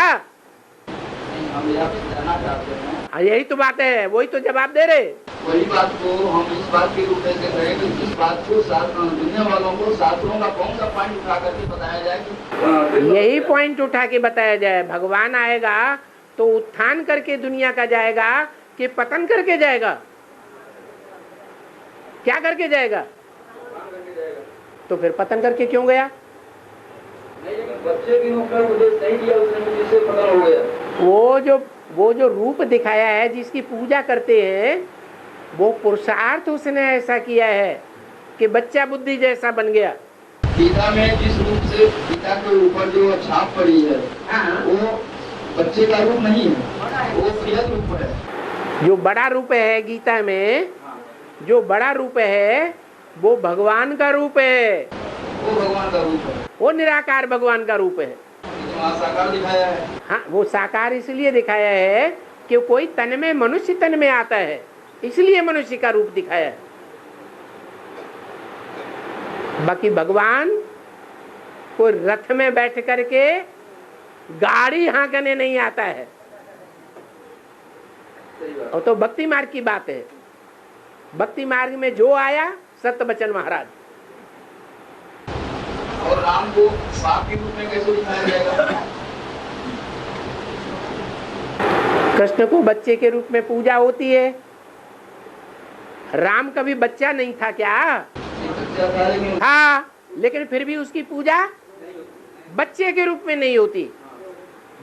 हम यहाँ पे जाना चाहते हैं। यही तो बात है, वही तो जवाब दे रहे। वही बात को हम इस बात के रूप में कह रहे हैं कि इस बात को दुनिया वालों को शास्त्रों का कौन सा पॉइंट उठा करके बताया जाए कि यही पॉइंट उठा के बताया जाए। भगवान आएगा तो उत्थान करके दुनिया का जाएगा कि पतन करके जाएगा? क्या करके जाएगा? तो फिर पतन करके क्यों गया? बच्चे की रूप में उद्देश्य नहीं दिया उसने, जिससे पतन हो गया। वो जो रूप दिखाया है, जिसकी पूजा करते हैं, वो पुरुषार्थ उसने ऐसा किया है कि बच्चा बुद्धि जैसा बन गया। गीता में जिस रूप से गीता के ऊपर जो छाप पड़ी है, वो बच्चे का रूप नहीं है, वो बृहद रूप है। जो बड़ा रूप है गीता में, जो बड़ा रूप है वो भगवान का रूप है। वो भगवान का रूप है, वो निराकार भगवान का रूप है। साकार दिखाया है। हाँ, वो साकार इसलिए दिखाया है कि कोई तन में, मनुष्य तन में आता है, इसलिए मनुष्य का रूप दिखाया है। बाकी भगवान कोई रथ में बैठ करके गाड़ी हाँकने नहीं आता है। और तो भक्ति मार्ग की बात है। भक्ति मार्ग में जो आया सत्य बचन महाराज। और राम को बाप के रूप में कैसे दिखाया जाएगा? कृष्ण को बच्चे के रूप में पूजा होती है। राम कभी बच्चा नहीं था क्या? हाँ, लेकिन फिर भी उसकी पूजा बच्चे के रूप में नहीं होती।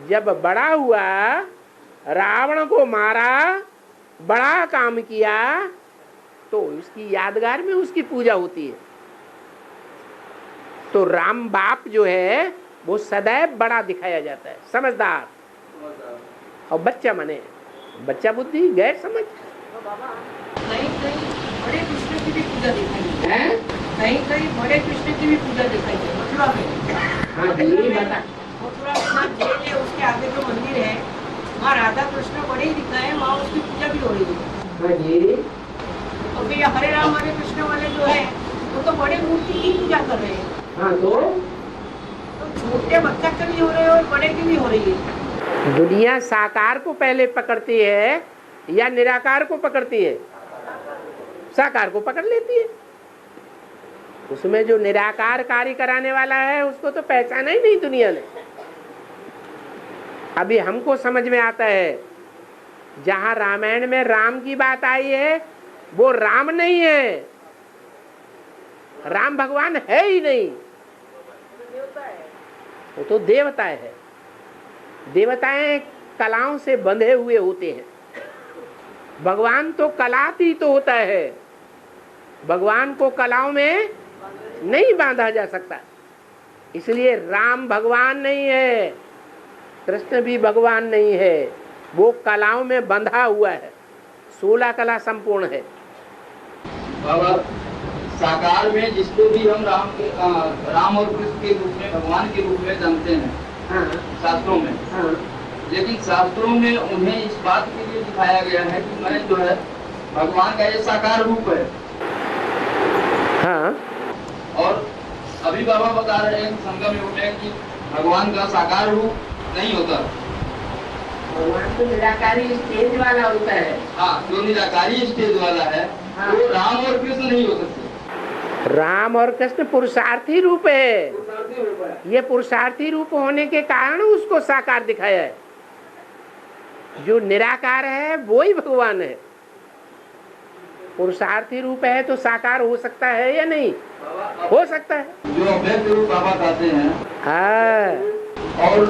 जब बड़ा हुआ, रावण को मारा, बड़ा काम किया, तो उसकी यादगार में उसकी पूजा होती है। तो राम बाप जो है वो सदैव बड़ा दिखाया जाता है, समझदार। और बच्चा माने बच्चा बुद्धि, गैर समझ। कहीं बड़े कृष्ण की भी पूजा दिखाई है, कहीं बड़े कृष्ण की भी पूजा दिखाई है। मथुरा में, हाँ जी, बता। मथुरा में जहाँ जेल है उसके आगे जो मंदिर है, वहाँ राधा कृष्ण बड़े ही दिखाए हैं, वहाँ उसकी पूजा भी हो रही है। हाँ जी। और फिर हरे राम हरे कृष्ण वाले जो है वो तो बड़े मूर्ति की पूजा कर रहे हैं। हाँ, तो छोटे बच्चा के भी हो रहे हैं और बड़े की भी हो रही है। दुनिया साकार को पहले पकड़ती है या निराकार को पकड़ती है? साकार को पकड़ लेती है। उसमें जो निराकार कार्य कराने वाला है उसको तो पहचाना ही नहीं दुनिया ने। अभी हमको समझ में आता है, जहां रामायण में राम की बात आई है वो राम नहीं है, राम भगवान है ही नहीं, वो तो देवता है। देवताएं कलाओं से बंधे हुए होते हैं, भगवान तो कलातीत होता है। भगवान को कलाओं में नहीं बांधा जा सकता, इसलिए राम भगवान नहीं है, कृष्ण भी भगवान नहीं है, वो कलाओं में बंधा हुआ है। 16 कला संपूर्ण है। बाबा, साकार में जिसको भी हम राम और कृष्ण के रूप में, भगवान के रूप में जानते हैं, हाँ, शास्त्रों में, हाँ, लेकिन शास्त्रों में उन्हें इस बात के लिए दिखाया गया है कि मैं जो है भगवान का ये साकार रूप है। हाँ। और अभी बाबा बता रहे हैं संगम योग में कि भगवान का साकार रूप नहीं होता, भगवान तो निराकारी स्टेज वाला होता है। हाँ, जो निराकारी स्टेज वाला है, हाँ, वो राम और कृष्ण नहीं हो सकते। राम और कृष्ण पुरुषार्थी रूप है। ये पुरुषार्थी रूप होने के कारण उसको साकार दिखाया है। जो निराकार है वो ही भगवान है। पुरुषार्थी रूप है तो साकार हो सकता है या नहीं? हो सकता है। जो अव्यक्त रूप बाबा कहते हैं, हाँ, और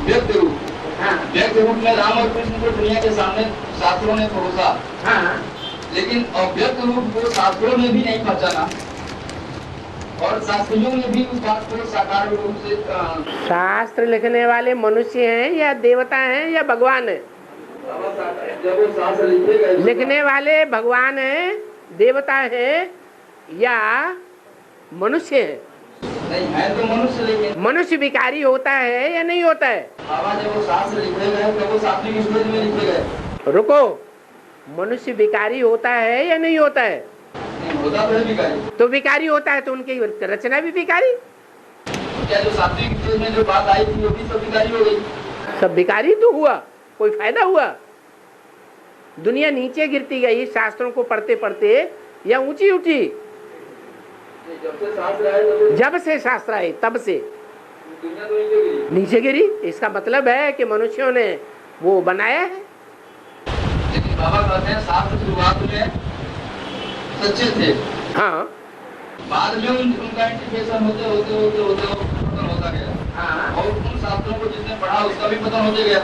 व्यक्त रूप, हाँ, व्यक्त रूप में राम और कृष्ण को दुनिया के सामने शास्त्रों ने परोसा, हाँ, लेकिन अव्यक्त रूप को शास्त्रों ने भी नहीं पहचाना, और शास्त्रियों ने भी उस बात को साकार रूप से शास्त्र लिखने वाले मनुष्य हैं या देवता हैं या भगवान है? जब वो शास्त्र लिखे गए, लिखने वाले भगवान हैं, देवता हैं या मनुष्य हैं? नहीं है तो मनुष्य, लेकिन मनुष्य विकारी होता है या नहीं होता है? बाबा जब वो शास्त्र लिखे गए तब वो सात्विक स्टेज में लिखे गए। रुको, मनुष्य विकारी होता है या नहीं होता है? नहीं होता तो है विकारी। तो विकारी होता है तो उनकी रचना भी विकारी। क्या जो सात्विक स्टेज में जो बात आई थी वो भी सब विकारी हो गई? सब विकारी तो हुआ, कोई फायदा हुआ? दुनिया नीचे गिरती गई शास्त्रों को पढ़ते पढ़ते या ऊंची उठी? जब से शास्त्र आए तब से दुनिया तो नीचे गिरी। इसका मतलब है कि मनुष्यों ने वो बनाया है। लेकिन बाबा कहते हैं शास्त्र शुरुआत में सच्चे थे, हाँ, बाद में उनका इंटीग्रेशन होते पतन होता गया। और उन शास्त्रों को जिसने पढ़ा उसका भी पतन होते गया,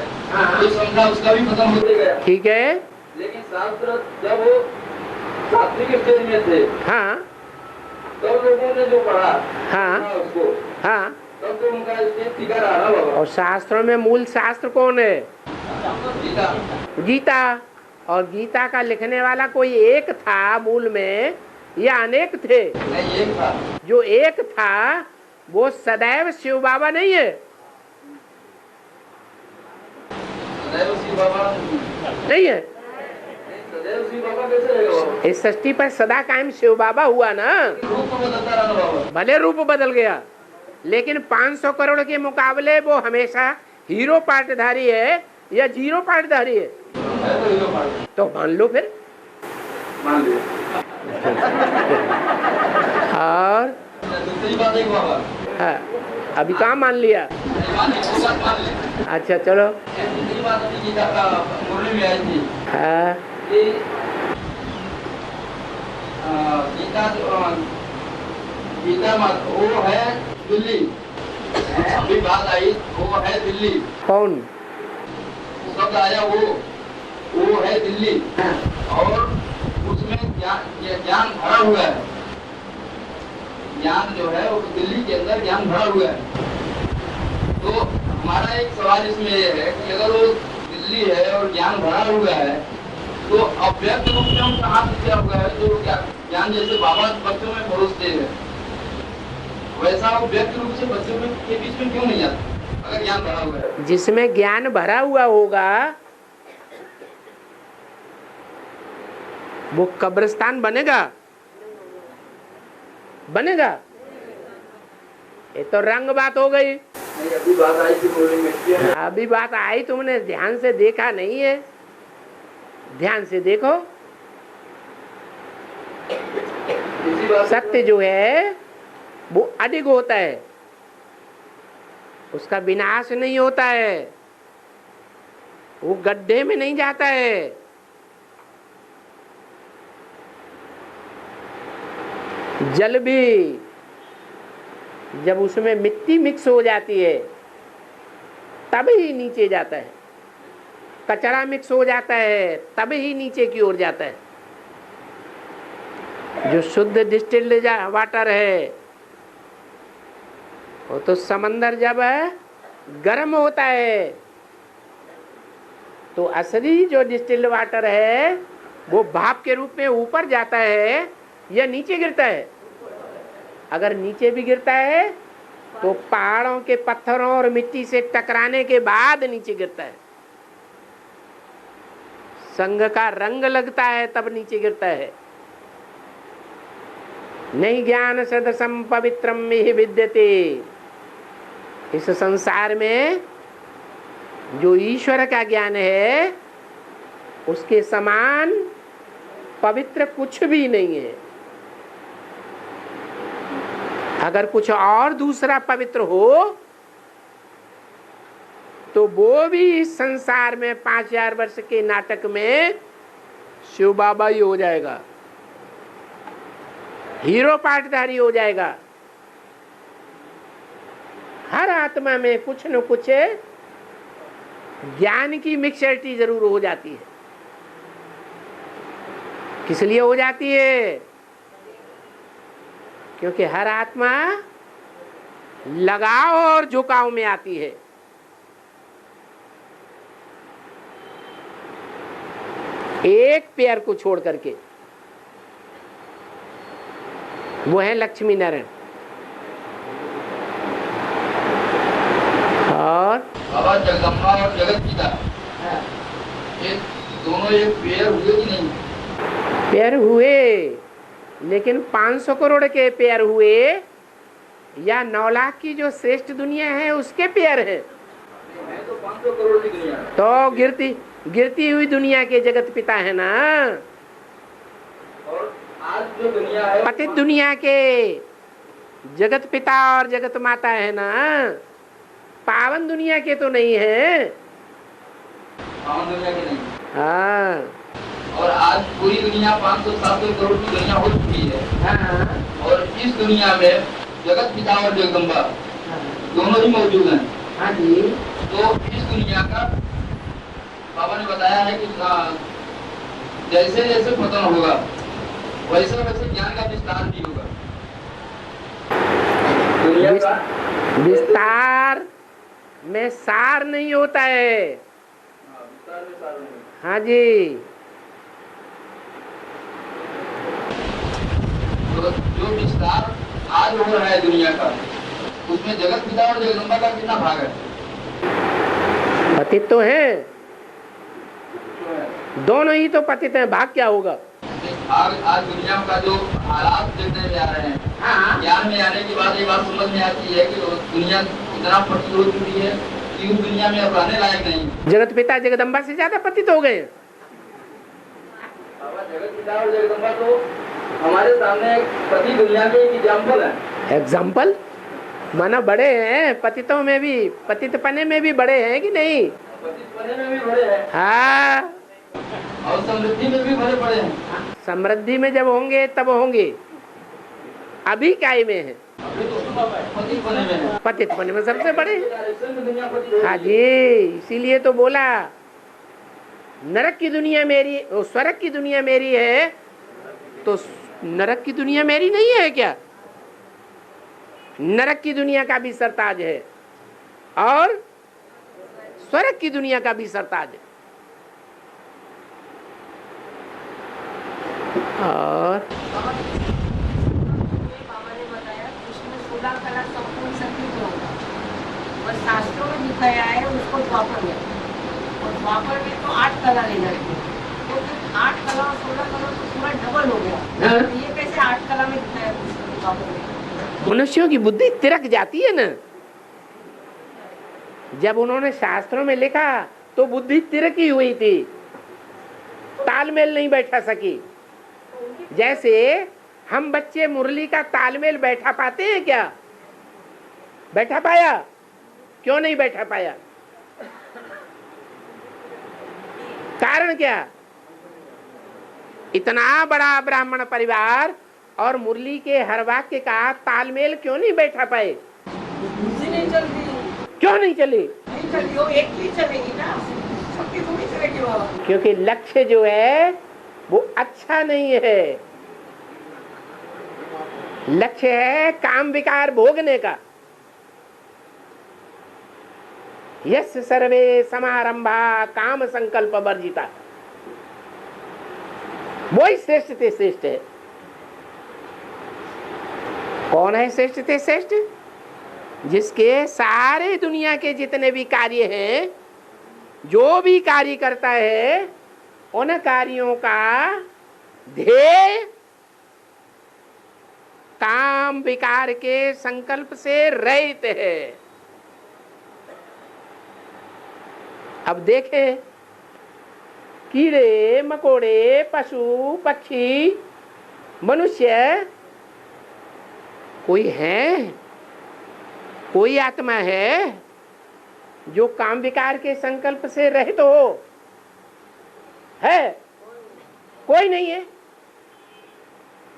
जो समझा उसका भी पतन होते गया। ठीक है। लेकिन शास्त्र जब वो सात्विक स्टेज में थे, हाँ, तब लोगों ने जो पढ़ा हाँ, उसको, हाँ, तब तो उनका स्टेज टिका रहा बाबा। और शास्त्रों में मूल शास्त्र कौन है? गीता। गीता। और गीता का लिखने वाला कोई एक था मूल में या अनेक थे? नहीं, एक था। जो एक था वो सदैव शिव बाबा नहीं है। सदैव शिव बाबा नहीं है। सदैव शिव बाबा कैसे रहेगा बाबा? इस सृष्टि पर सदा कायम शिव बाबा हुआ ना। रूप बदलता रहा बाबा। भले रूप बदल गया, लेकिन 500 करोड़ के मुकाबले वो हमेशा हीरो पार्टधारी है या जीरो पार्टधारी है? तो मान लो फिर। मान लिया। और दूसरी बात एक बाबा, हाँ, अभी कहाँ मान लिया? मान ली। अच्छा चलो। दूसरी बात अभी गीता का मुरली में आई थी हाँ, कि गीता गीता वो है दिल्ली। अभी बात आई वो है दिल्ली। कौन? शब्द आया वो है दिल्ली। और उसमें ज्ञान भरा हुआ है। ज्ञान जो है वो दिल्ली के अंदर ज्ञान भरा हुआ है। तो हमारा एक सवाल इसमें ये है कि अगर वो दिल्ली है और ज्ञान भरा हुआ है, तो अव्यक्त रूप में हम कहाँ से क्या हुआ है? जो ज्ञान जैसे बाबा बच्चों में परोसते हैं, वैसा वो व्यक्त रूप से बच्चों के बीच में क्यों नहीं आता अगर ज्ञान भरा हुआ है? जिसमें ज्ञान भरा हुआ होगा वो कब्रिस्तान बनेगा? बनेगा? ये तो रंग बात हो गई। अभी बात आई थी, अभी बात आई, तुमने ध्यान से देखा नहीं है। ध्यान से देखो। सत्य जो है वो अडिग होता है, उसका विनाश नहीं होता है, वो गड्ढे में नहीं जाता है। जल भी जब उसमें मिट्टी मिक्स हो जाती है तब ही नीचे जाता है, कचरा मिक्स हो जाता है तब ही नीचे की ओर जाता है। जो शुद्ध डिस्टिल्ड वाटर है वो तो समंदर जब गर्म होता है तो असली जो डिस्टिल्ड वाटर है वो भाप के रूप में ऊपर जाता है या नीचे गिरता है? अगर नीचे भी गिरता है तो पहाड़ों के पत्थरों और मिट्टी से टकराने के बाद नीचे गिरता है। संग का रंग लगता है तब नीचे गिरता है। नहीं ज्ञान सदसम पवित्रम में विद्यते। इस संसार में जो ईश्वर का ज्ञान है उसके समान पवित्र कुछ भी नहीं है। अगर कुछ और दूसरा पवित्र हो तो वो भी इस संसार में 5000 वर्ष के नाटक में शिव बाबा ही हो जाएगा, हीरो पार्टधारी हो जाएगा। हर आत्मा में कुछ न कुछ ज्ञान की मिक्सचरिटी जरूर हो जाती है। किस लिए हो जाती है? क्योंकि हर आत्मा लगाव और झुकाव में आती है। एक पैर को छोड़ करके, वो है लक्ष्मी नारायण। और बाबा जगदम्बा और जगत पिता ये दोनों एक पैर हुए कि नहीं? पैर हुए, लेकिन 500 करोड़ के पैर हुए या 9 लाख की जो श्रेष्ठ दुनिया है उसके पैर है तो 500 करोड़ की दुनिया तो गिरती हुई दुनिया के जगत पिता है ना। और आज जो दुनिया है पतित दुनिया के जगत पिता और जगत माता है ना, पावन दुनिया के तो नहीं है। पावन दुनिया के नहीं। हाँ। और आज पूरी दुनिया 500-700 करोड़ की दुनिया हो चुकी है। हाँ। और इस दुनिया में जगत पिता और जगदम्बा दोनों ही मौजूद हैं। हाँ जी। तो इस दुनिया का बाबा ने बताया है कि जैसे जैसे पतन होगा वैसे वैसे ज्ञान का विस्तार भी होगा। दुनिया का विस्तार में सार नहीं होता है। विस्तार में सार नहीं। हाँ जी। तो जो विस्तार आज हो रहा है दुनिया का, उसमें जगत पिता और जगदम्बा का कितना भाग है? पतित तो है, दोनों ही तो पतित हैं, भाग क्या होगा? आज दुनिया का जो हालात देखने में आ रहे हैं, ज्ञान में आने के बाद ये बात समझ में आती है कि दुनिया इतना पतित हो चुकी है कि उस दुनिया में अब रहने लायक नहीं। जगत पिता जगदम्बा से ज्यादा पतित हो गए। जगत पिता और जगदम्बा तो हमारे सामने पति दुनिया के एक एग्जाम्पल है। एग्जाम्पल माना बड़े हैं, पतितों में भी, पतितपने में भी बड़े हैं कि नहीं? पतितपने में भी बड़े हैं। हाँ। और समृद्धि में भी बड़े बड़े हैं। समृद्धि में जब होंगे तब होंगे, अभी काय में है? अभी तो पतितपने में है। पतितपने में सबसे बड़े हैं। हाँ जी, इसीलिए तो बोला नरक की दुनिया मेरी, स्वर्ग की दुनिया मेरी है, तो नरक की दुनिया मेरी नहीं है क्या? नरक की दुनिया का भी सरताज है और स्वर्ग की दुनिया का भी सरताज है। और बाबा ने बताया उसमें 16 कला संपूर्ण संगीत होगा और शास्त्रों में दिखाया है उसको द्वापर में, और द्वापर में तो 8 कला ले जाती है, तो फिर 8 कला और 16 कला तो पूरा डबल हो गया। तो ये कैसे 8 कला में दिखाया द्वापर में? मनुष्यों की बुद्धि तिरक जाती है ना। जब उन्होंने शास्त्रों में लिखा तो बुद्धि तिरकी हुई थी, तालमेल नहीं बैठा सकी। जैसे हम बच्चे मुरली का तालमेल बैठा पाते हैं क्या? बैठा पाया? क्यों नहीं बैठा पाया? कारण क्या? इतना बड़ा ब्राह्मण परिवार और मुरली के हर वाक्य का तालमेल क्यों नहीं बैठा पाए? नहीं चलती। क्यों नहीं चली? नहीं चली, वो एक ही चलेगी ना, सबकी थोड़ी चलेगी बाबा। क्योंकि लक्ष्य जो है वो अच्छा नहीं है। लक्ष्य है काम विकार भोगने का। यस सर्वे समारंभा काम संकल्प वर्जिता, वही श्रेष्ठ ते श्रेष्ठ है। कौन है श्रेष्ठ ते श्रेष्ठ? जिसके सारे दुनिया के जितने भी कार्य हैं, जो भी कार्य करता है, उन कार्यों का ध्येय काम विकार के संकल्प से रहित है। अब देखें, कीड़े मकोड़े, पशु पक्षी, मनुष्य, कोई है, कोई आत्मा है जो काम विकार के संकल्प से रहित हो? है? कोई नहीं है।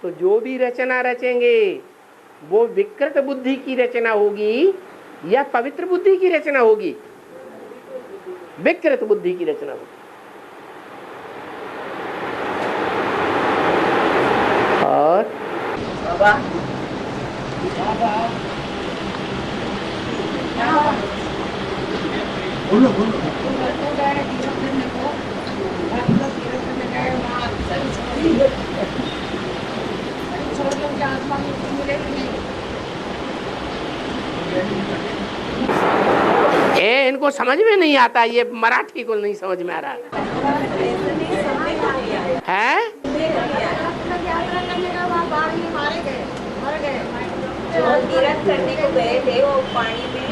तो जो भी रचना रचेंगे वो विकृत बुद्धि की रचना होगी या पवित्र बुद्धि की रचना होगी? विकृत बुद्धि की रचना होगी। और बाबा बोलो बोलो। इनको समझ में नहीं आता, ये मराठी को नहीं समझ में आ रहा है। जो तीर्थ करने को गए थे वो पानी में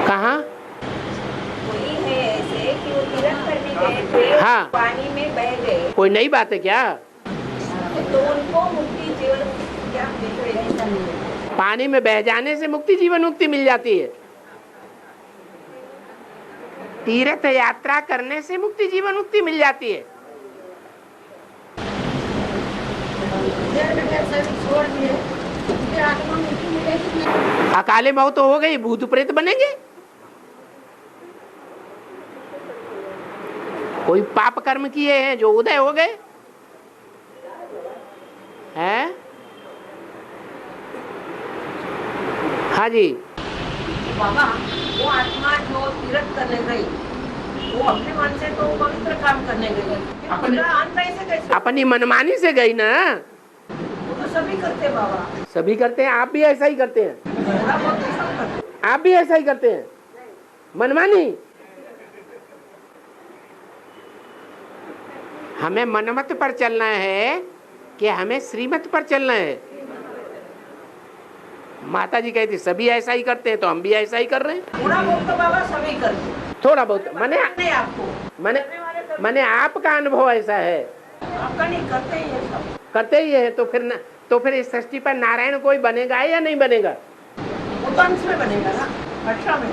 कहाँ? कोई है ऐसे कि वो तीर्थ गए थे, हाँ। पानी में बह गए, कोई नई बात है क्या? तो उनको मुक्ति जीवन क्या मिल रही? पानी में बह जाने से मुक्ति जीवन मुक्ति मिल जाती है। तीर्थ यात्रा करने से मुक्ति जीवन मुक्ति मिल जाती है। छोड़ दिए, फिर आत्मा मुक्ति मिलेगी। अकाले मौत तो हो गई, भूत प्रेत बनेंगे। कोई पाप कर्म किए हैं जो उदय हो गए हैं। हाँ जी, बाबा वो आत्मा जो तीर्थ करने गई, वो अपने मन से तो पवित्र काम करने गई, अपनी मनमानी से गई ना। वो तो सभी करते बाबा, सभी करते हैं, आप भी ऐसा ही करते हैं। थोड़ा बहुत तो सब करते। आप भी ऐसा ही करते हैं, मनमानी। हमें मनमत पर चलना है कि हमें श्रीमत पर चलना है। माता जी कहती सभी ऐसा ही करते हैं, तो हम भी ऐसा ही कर रहे हैं। थोड़ा बहुत तो बाबा सभी करते, थोड़ा बहुत मैंने आपको मैंने आपका अनुभव ऐसा है, आपका नहीं करते ही है सब। करते ही है। तो फिर इस सृष्टि पर नारायण कोई बनेगा या नहीं बनेगा? वो तो अंश में बनेगा ना, अच्छा में।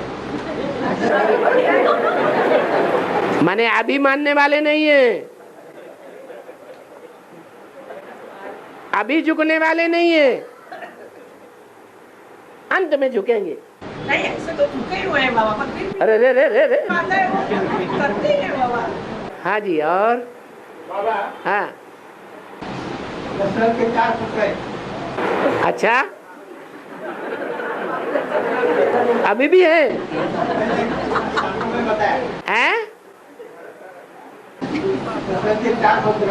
मैंने अभी मानने वाले नहीं है, अभी झुकने वाले नहीं है, अंत में झुकेंगे। नहीं ऐसे तो झुके हुए हैं बाबा, पर फिर अरे रे रे रे रे। करते हैं बाबा। हाँ जी, और बाबा हाँ, दशरथ के 4 पुत्र हैं। अच्छा, अभी भी है मैंने बताया हैं? दशरथ के 4 पुत्र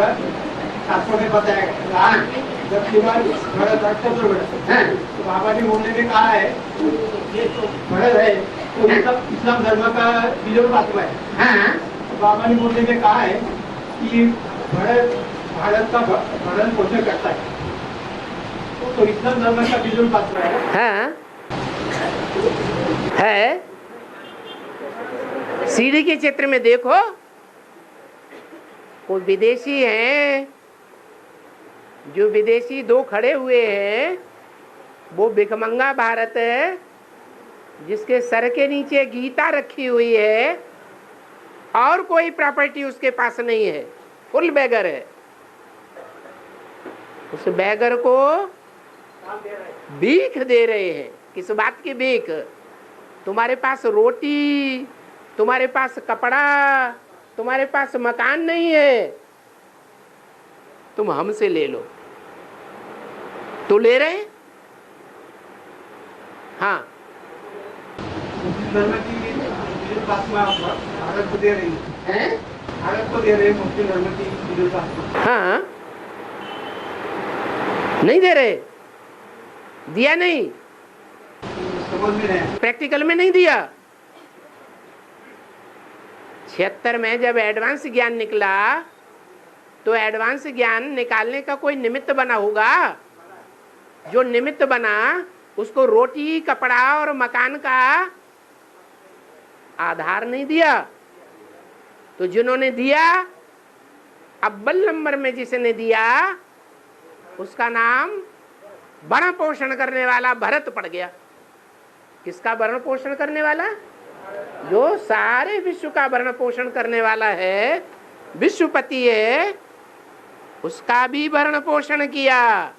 शास्त्रों में बताया गया। जब श्रीमान भरत राक्षसुर बने, तो बाबा जी मुरली में कहा है ये तो भरत है, तो ये सब इस्लाम धर्म का बिजोड़ आत्मा है। तो बाबा जी मुरली में कहा है कि भरत भारत का भरण पोषण करता है, तो इस्लाम धर्म का बिजोड़ आत्मा है। हाँ है। सीढ़ी के चित्र में देखो, कोई विदेशी हैं, जो विदेशी 2 खड़े हुए हैं, वो भिखमंगा भारत है, जिसके सर के नीचे गीता रखी हुई है और कोई प्रॉपर्टी उसके पास नहीं है, फुल बेगर है। उस बेगर को भीख दे रहे हैं। किस बात की भीख? तुम्हारे पास रोटी, तुम्हारे पास कपड़ा, तुम्हारे पास मकान नहीं है, तुम हमसे ले लो। तो ले रहे? हाँ, धर्म की बिजोड़ आत्मा भारत को दे रही है, भारत को दे रहे हैं मुस्लिम धर्म की बिजोड़ आत्मा। हाँ, नहीं दे रहे, दिया नहीं, समझ में नहीं, प्रैक्टिकल में नहीं दिया। 76 में जब एडवांस ज्ञान निकला, तो एडवांस ज्ञान निकालने का कोई निमित्त बना होगा। जो निमित्त बना, उसको रोटी, कपड़ा और मकान का आधार नहीं दिया। तो जिन्होंने दिया, अव्वल नंबर में जिसने दिया, उसका नाम भरण पोषण करने वाला भरत पड़ गया। किसका भरण पोषण करने वाला? जो सारे विश्व का भरण पोषण करने वाला है, विश्वपति है, उसका भी भरण पोषण किया।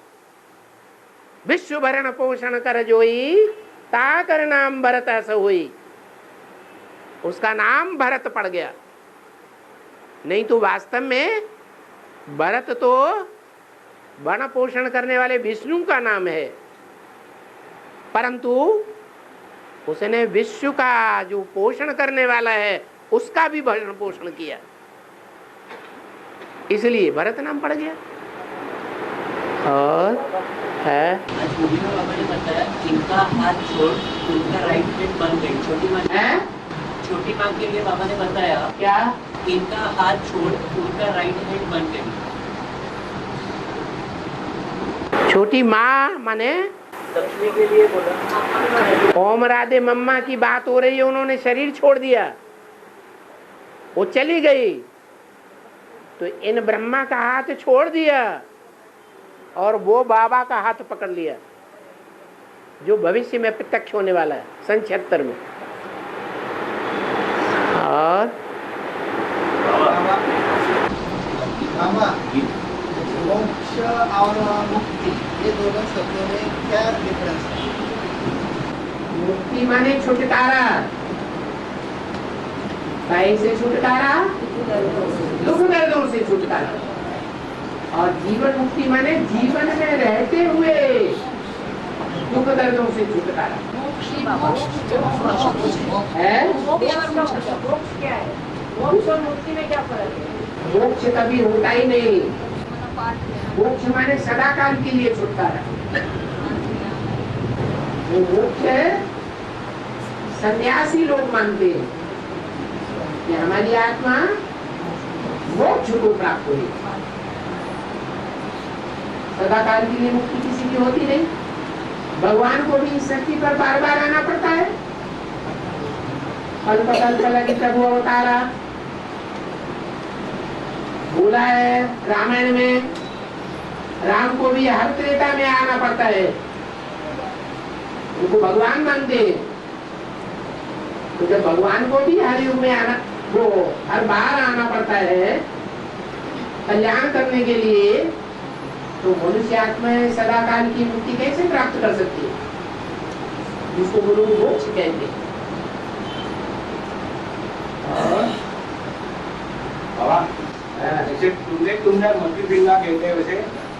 विश्व भरण पोषण कर जोई, ताकर नाम भरत ऐसा हुई। उसका नाम भरत पड़ गया। नहीं तो वास्तव में भरत तो भरण पोषण करने वाले विष्णु का नाम है, परंतु उसने विश्व का जो पोषण करने वाला है, उसका भी भरण पोषण किया, इसलिए भरत नाम पड़ गया। और है बाबा ने बताया इनका हाथ छोड़ उनका राइट हैंड बन गई। छोटी माँ के लिए बाबा ने बताया क्या? इनका हाथ छोड़ उनका राइट हैंड बन गई। छोटी माँ माने लक्ष्मी के लिए बोला। ओम राधे मम्मा की बात हो रही है। उन्होंने शरीर छोड़ दिया, वो चली गई, तो इन ब्रह्मा का हाथ छोड़ दिया और वो बाबा का हाथ पकड़ लिया जो भविष्य में प्रत्यक्ष होने वाला है सन 76 में। और मोक्ष और मुक्ति ये दोनों शब्दों में क्या डिफरेंस है? मुक्ति माने छुटकारा। कैसे छुटकारा? दुख दर्दों से छुटकारा। और जीवन मुक्ति माने जीवन में रहते हुए दुख दर्दों से छुटकारा है। मोक्ष क्या है? मोक्ष और मुक्ति में क्या फर्क है? मोक्ष कभी होता ही नहीं। मोक्ष माने सदाकाल के लिए छुटकारा। वो मोक्ष सन्यासी लोग मानते हैं कि हमारी आत्मा मोक्ष को प्राप्त हुई। सदाकाल के लिए मुक्ति किसी की होती नहीं। भगवान को भी इस धरती पर बार बार आना पड़ता है। कल्प कल्प लगी प्रभु अवतारा बोला है रामायण में। राम को भी हर त्रेता में आना पड़ता है। उनको भगवान मानते हैं। तो जब भगवान को भी हर युग में आना, वो हर बार आना पड़ता है कल्याण करने के लिए, तो मनुष्य आत्मा सदाकाल की मुक्ति कैसे प्राप्त कर सकती है? जिसको गुरु मोक्ष कहते हैं। जैसे तुमने मतिर पिंडा कहते हैं, वैसे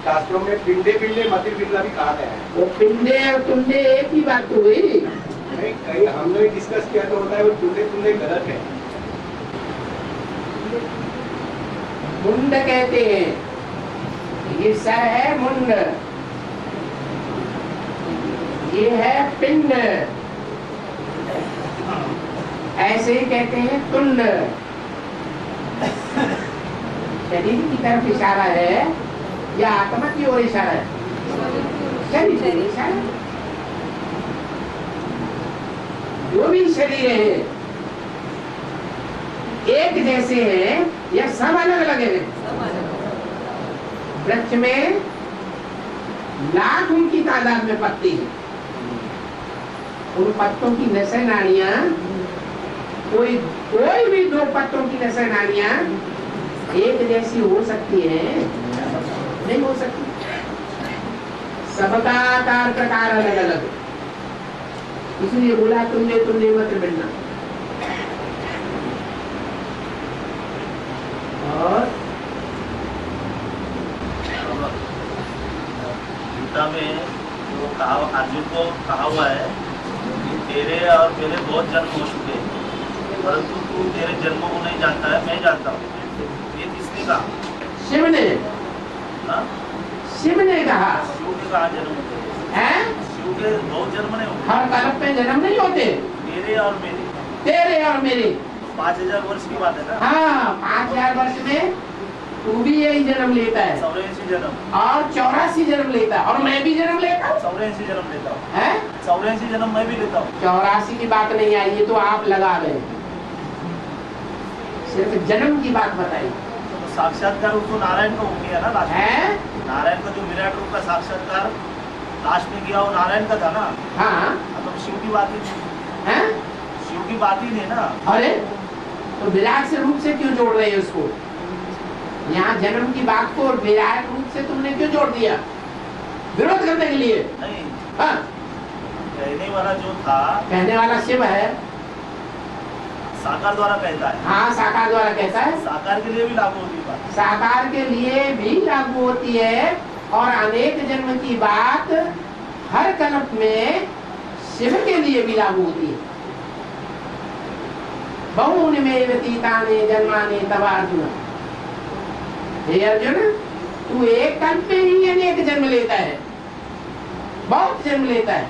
शास्त्रों में पिंडे पिंडे मतिर पिंडा भी कहा गया है। वो पिंडे और तुंडे एक ही बात हुई। नहीं, कहीं हमने डिस्कस किया तो होता है वो तुंडे तुंडे गलत है। मुंड कहते हैं, ये सर है मुंड, ये है पिंड, ऐसे ही कहते हैं तुंड। शरीर की तरफ इशारा है या आत्मा की ओर इशारा है? शरीर की ओर इशारा। जो भी शरीर है एक जैसे हैं या सब अलग अलग हैं? वृक्ष में लाखों की तादाद में पत्ती है। उन पत्तों की नसें नाड़ियां, कोई भी दो पत्तों की नसें नाड़ियां एक जैसी हो सकती है? नहीं हो सकती। सबका आकार प्रकार अलग अलग, इसलिए बोला तुमने मत मिलना। और गीता में जो कहा अर्जुन को कहा हुआ है कि तेरे और मेरे बहुत जन्म हो चुके हैं, परंतु तू तेरे जन्मों को नहीं जानता है, मैं जानता हूँ। ये किसने कहा? शिव ने। शिव ने कहा। शिव के कहा जन्म होते हैं? शिव के बहुत जन्म नहीं होते। हर कल्प में जन्म नहीं होते। तेरे और मेरे। तेरे और मेरे 5000 वर्ष की बात है ना? हाँ, 5000 वर्ष में तू भी यही जन्म लेता है 84 जन्म और 84 जन्म लेता है, और मैं भी जन्म लेता हूँ। 84 जन्म लेता हूँ। 84 जन्म मैं भी लेता हूँ। 84 की बात नहीं आई, ये तो आप लगा रहे हैं। सिर्फ जन्म की बात बताई। तो साक्षात्कार उसको नारायण का हो गया ना लास्ट में? नारायण का जो विराट रूप का साक्षात्कार लास्ट में किया वो नारायण का था ना? हाँ। तो शिव की बात ही नहीं। शिव की बात ही नहीं ना। अरे तो विराट से रूप से क्यों जोड़ रहे हैं उसको? यहाँ जन्म की बात को विराट रूप से तुमने क्यों जोड़ दिया? विरोध करने के लिए? नहीं। हाँ। कहने वाला जो था, कहने वाला शिव है, साकार द्वारा कहता है। हाँ, साकार द्वारा कहता है। साकार के लिए भी लागू होती है बात। साकार के लिए भी लागू होती है, और अनेक जन्म की बात हर कल्प में शिव के लिए भी लागू होती है। बहुनि में व्यतीतानि जन्मानि तव अर्जुन। हे अर्जुन, तू एक कल्प में ही अनेक जन्म लेता है, बहुत जन्म लेता है,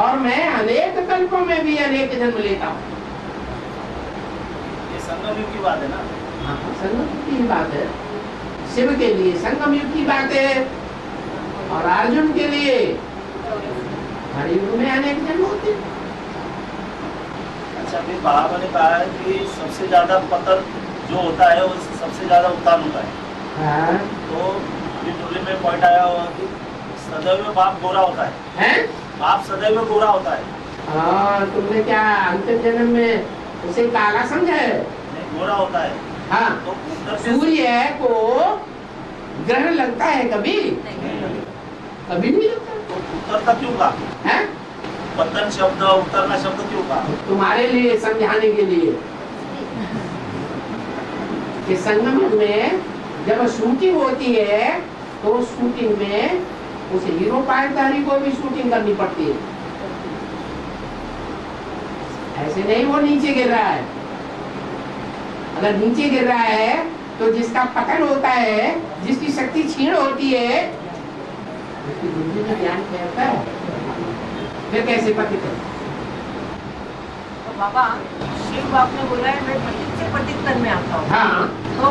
और मैं अनेक कल्पों में भी अनेक जन्म लेता हूँ। ये संगम युग की बात है ना? हाँ, संगम युग की बात है। शिव के लिए संगम युग की बात है, और अर्जुन के लिए हर युग में अनेक जन्म होते हैं। अच्छा, फिर बाबा ने कहा है कि सबसे ज्यादा पतन जो होता है वो सबसे ज्यादा उत्तान होता है। हाँ। तो लिटरली में पॉइंट आया हुआ कि सदैव बाप गोरा होता है। हैं? बाप सदैव गोरा होता है। हाँ, तुमने क्या अंतिम जन्म में उसे काला समझा है? नहीं, गोरा होता है। हाँ, तो उत्तर से सूर्य को ग्रहण लगता है कभी? कभी नहीं लगता। तो उत्तर क्यों कहा? हैं? पतन शब्द उतरना शब्द क्यों कहा? तुम्हारे लिए समझाने के लिए कि संगम में जब शूटिंग होती है तो शूटिंग में उस हीरो पायदारी को भी शूटिंग करनी पड़ती है। ऐसे नहीं वो नीचे गिर रहा है। अगर नीचे गिर रहा है तो जिसका पतन होता है, जिसकी शक्ति क्षीण होती है, उसकी बुद्धि में ज्ञान फैलता है, फिर कैसे पतित है? तो बाबा शिव बाप ने बोला है मैं पतित से पतित तन में आता हूँ। हाँ, तो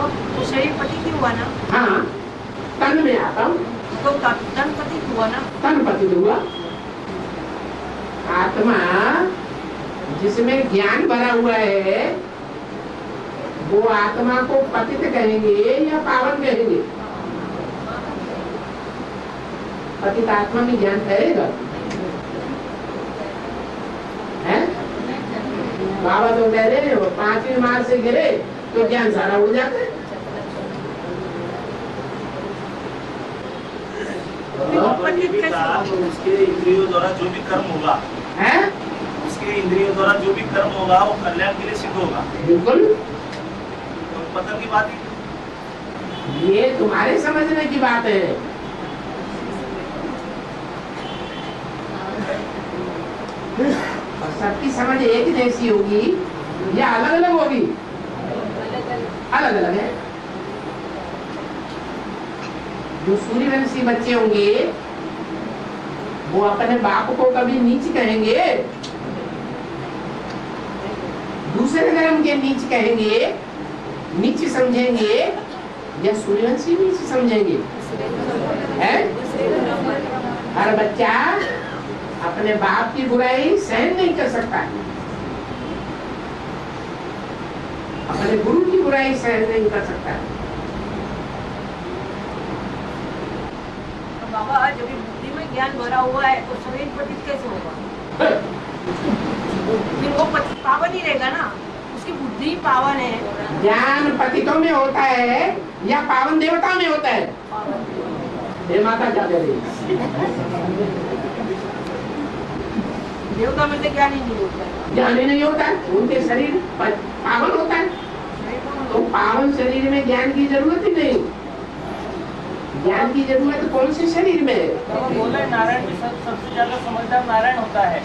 शरीर पतित ही हुआ ना? हाँ, तन में आता हूँ। तो तन पतित हुआ ना? तन पतित हुआ। आत्मा जिसमें ज्ञान भरा हुआ है वो आत्मा को पतित कहेंगे या पावन कहेंगे? पतित आत्मा में ज्ञान ठहरेगा? हैं? बाबा तो कह रहे हैं 5वीं मार से गिरे तो ज्ञान सारा हो जाता है। उसके इंद्रियों द्वारा जो भी कर्म होगा है, उसके इंद्रियों द्वारा जो भी कर्म होगा वो कल्याण के लिए सिद्ध होगा। बिल्कुल। तो पतन की बात ही ये तुम्हारे समझने की बात है। और सबकी समझ एक जैसी होगी या अलग अलग होगी? अलग अलग है। जो सूर्यवंशी बच्चे होंगे वो अपने बाप को कभी नीच कहेंगे, दूसरे धर्म के नीच कहेंगे, नीच समझेंगे, या सूर्यवंशी नीच समझेंगे? है? हर बच्चा अपने बाप की बुराई सहन नहीं कर सकता, अपने गुरु की बुराई सहन नहीं कर सकता। तो बाबा जब बुद्धि में ज्ञान भरा हुआ है तो शरीर पतित कैसे होगा? फिर वो पावन ही रहेगा ना, उसकी बुद्धि पावन है। ज्ञान पतितों में होता है या पावन देवता में होता है? हे माता क्या कह रही? देवता में तो ज्ञान ही नहीं होता है। ज्ञान ही नहीं होता है, उनके शरीर पावन होता है। तो पावन शरीर में ज्ञान की जरूरत ही नहीं। ज्ञान की जरूरत कौन से शरीर में है? बोले नारायण भी सबसे ज्यादा समझदार नारायण होता है।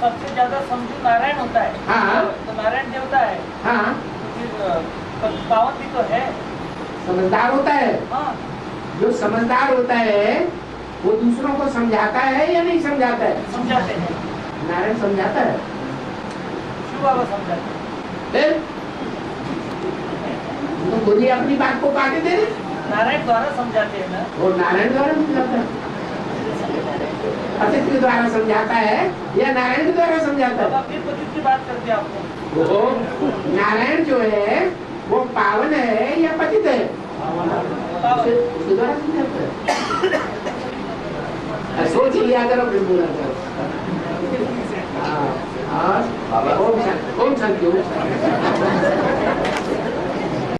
सबसे ज्यादा समझू नारायण होता है। हाँ। तो नारायण देवता है। हाँ। फिर पावन भी तो है। समझदार होता है। हाँ। जो समझदार होता है वो दूसरों को समझाता है या नहीं समझाता है? समझाते हैं। नारायण समझाता है। शिव बाबा समझाते हैं। तो खुद ही अपनी बात को काटे दे रहे। नारायण द्वारा समझाते हैं ना। वो नारायण द्वारा समझाता है, पतित के द्वारा समझाता है या नारायण के द्वारा समझाता है? फिर पतित की बात करते हैं आपको। वो नारायण जो है वो पावन है या पतित है? उसके द्वारा समझाता है। सोच लिया करो फिर बोला करो। ओम शांति, ओम शांति।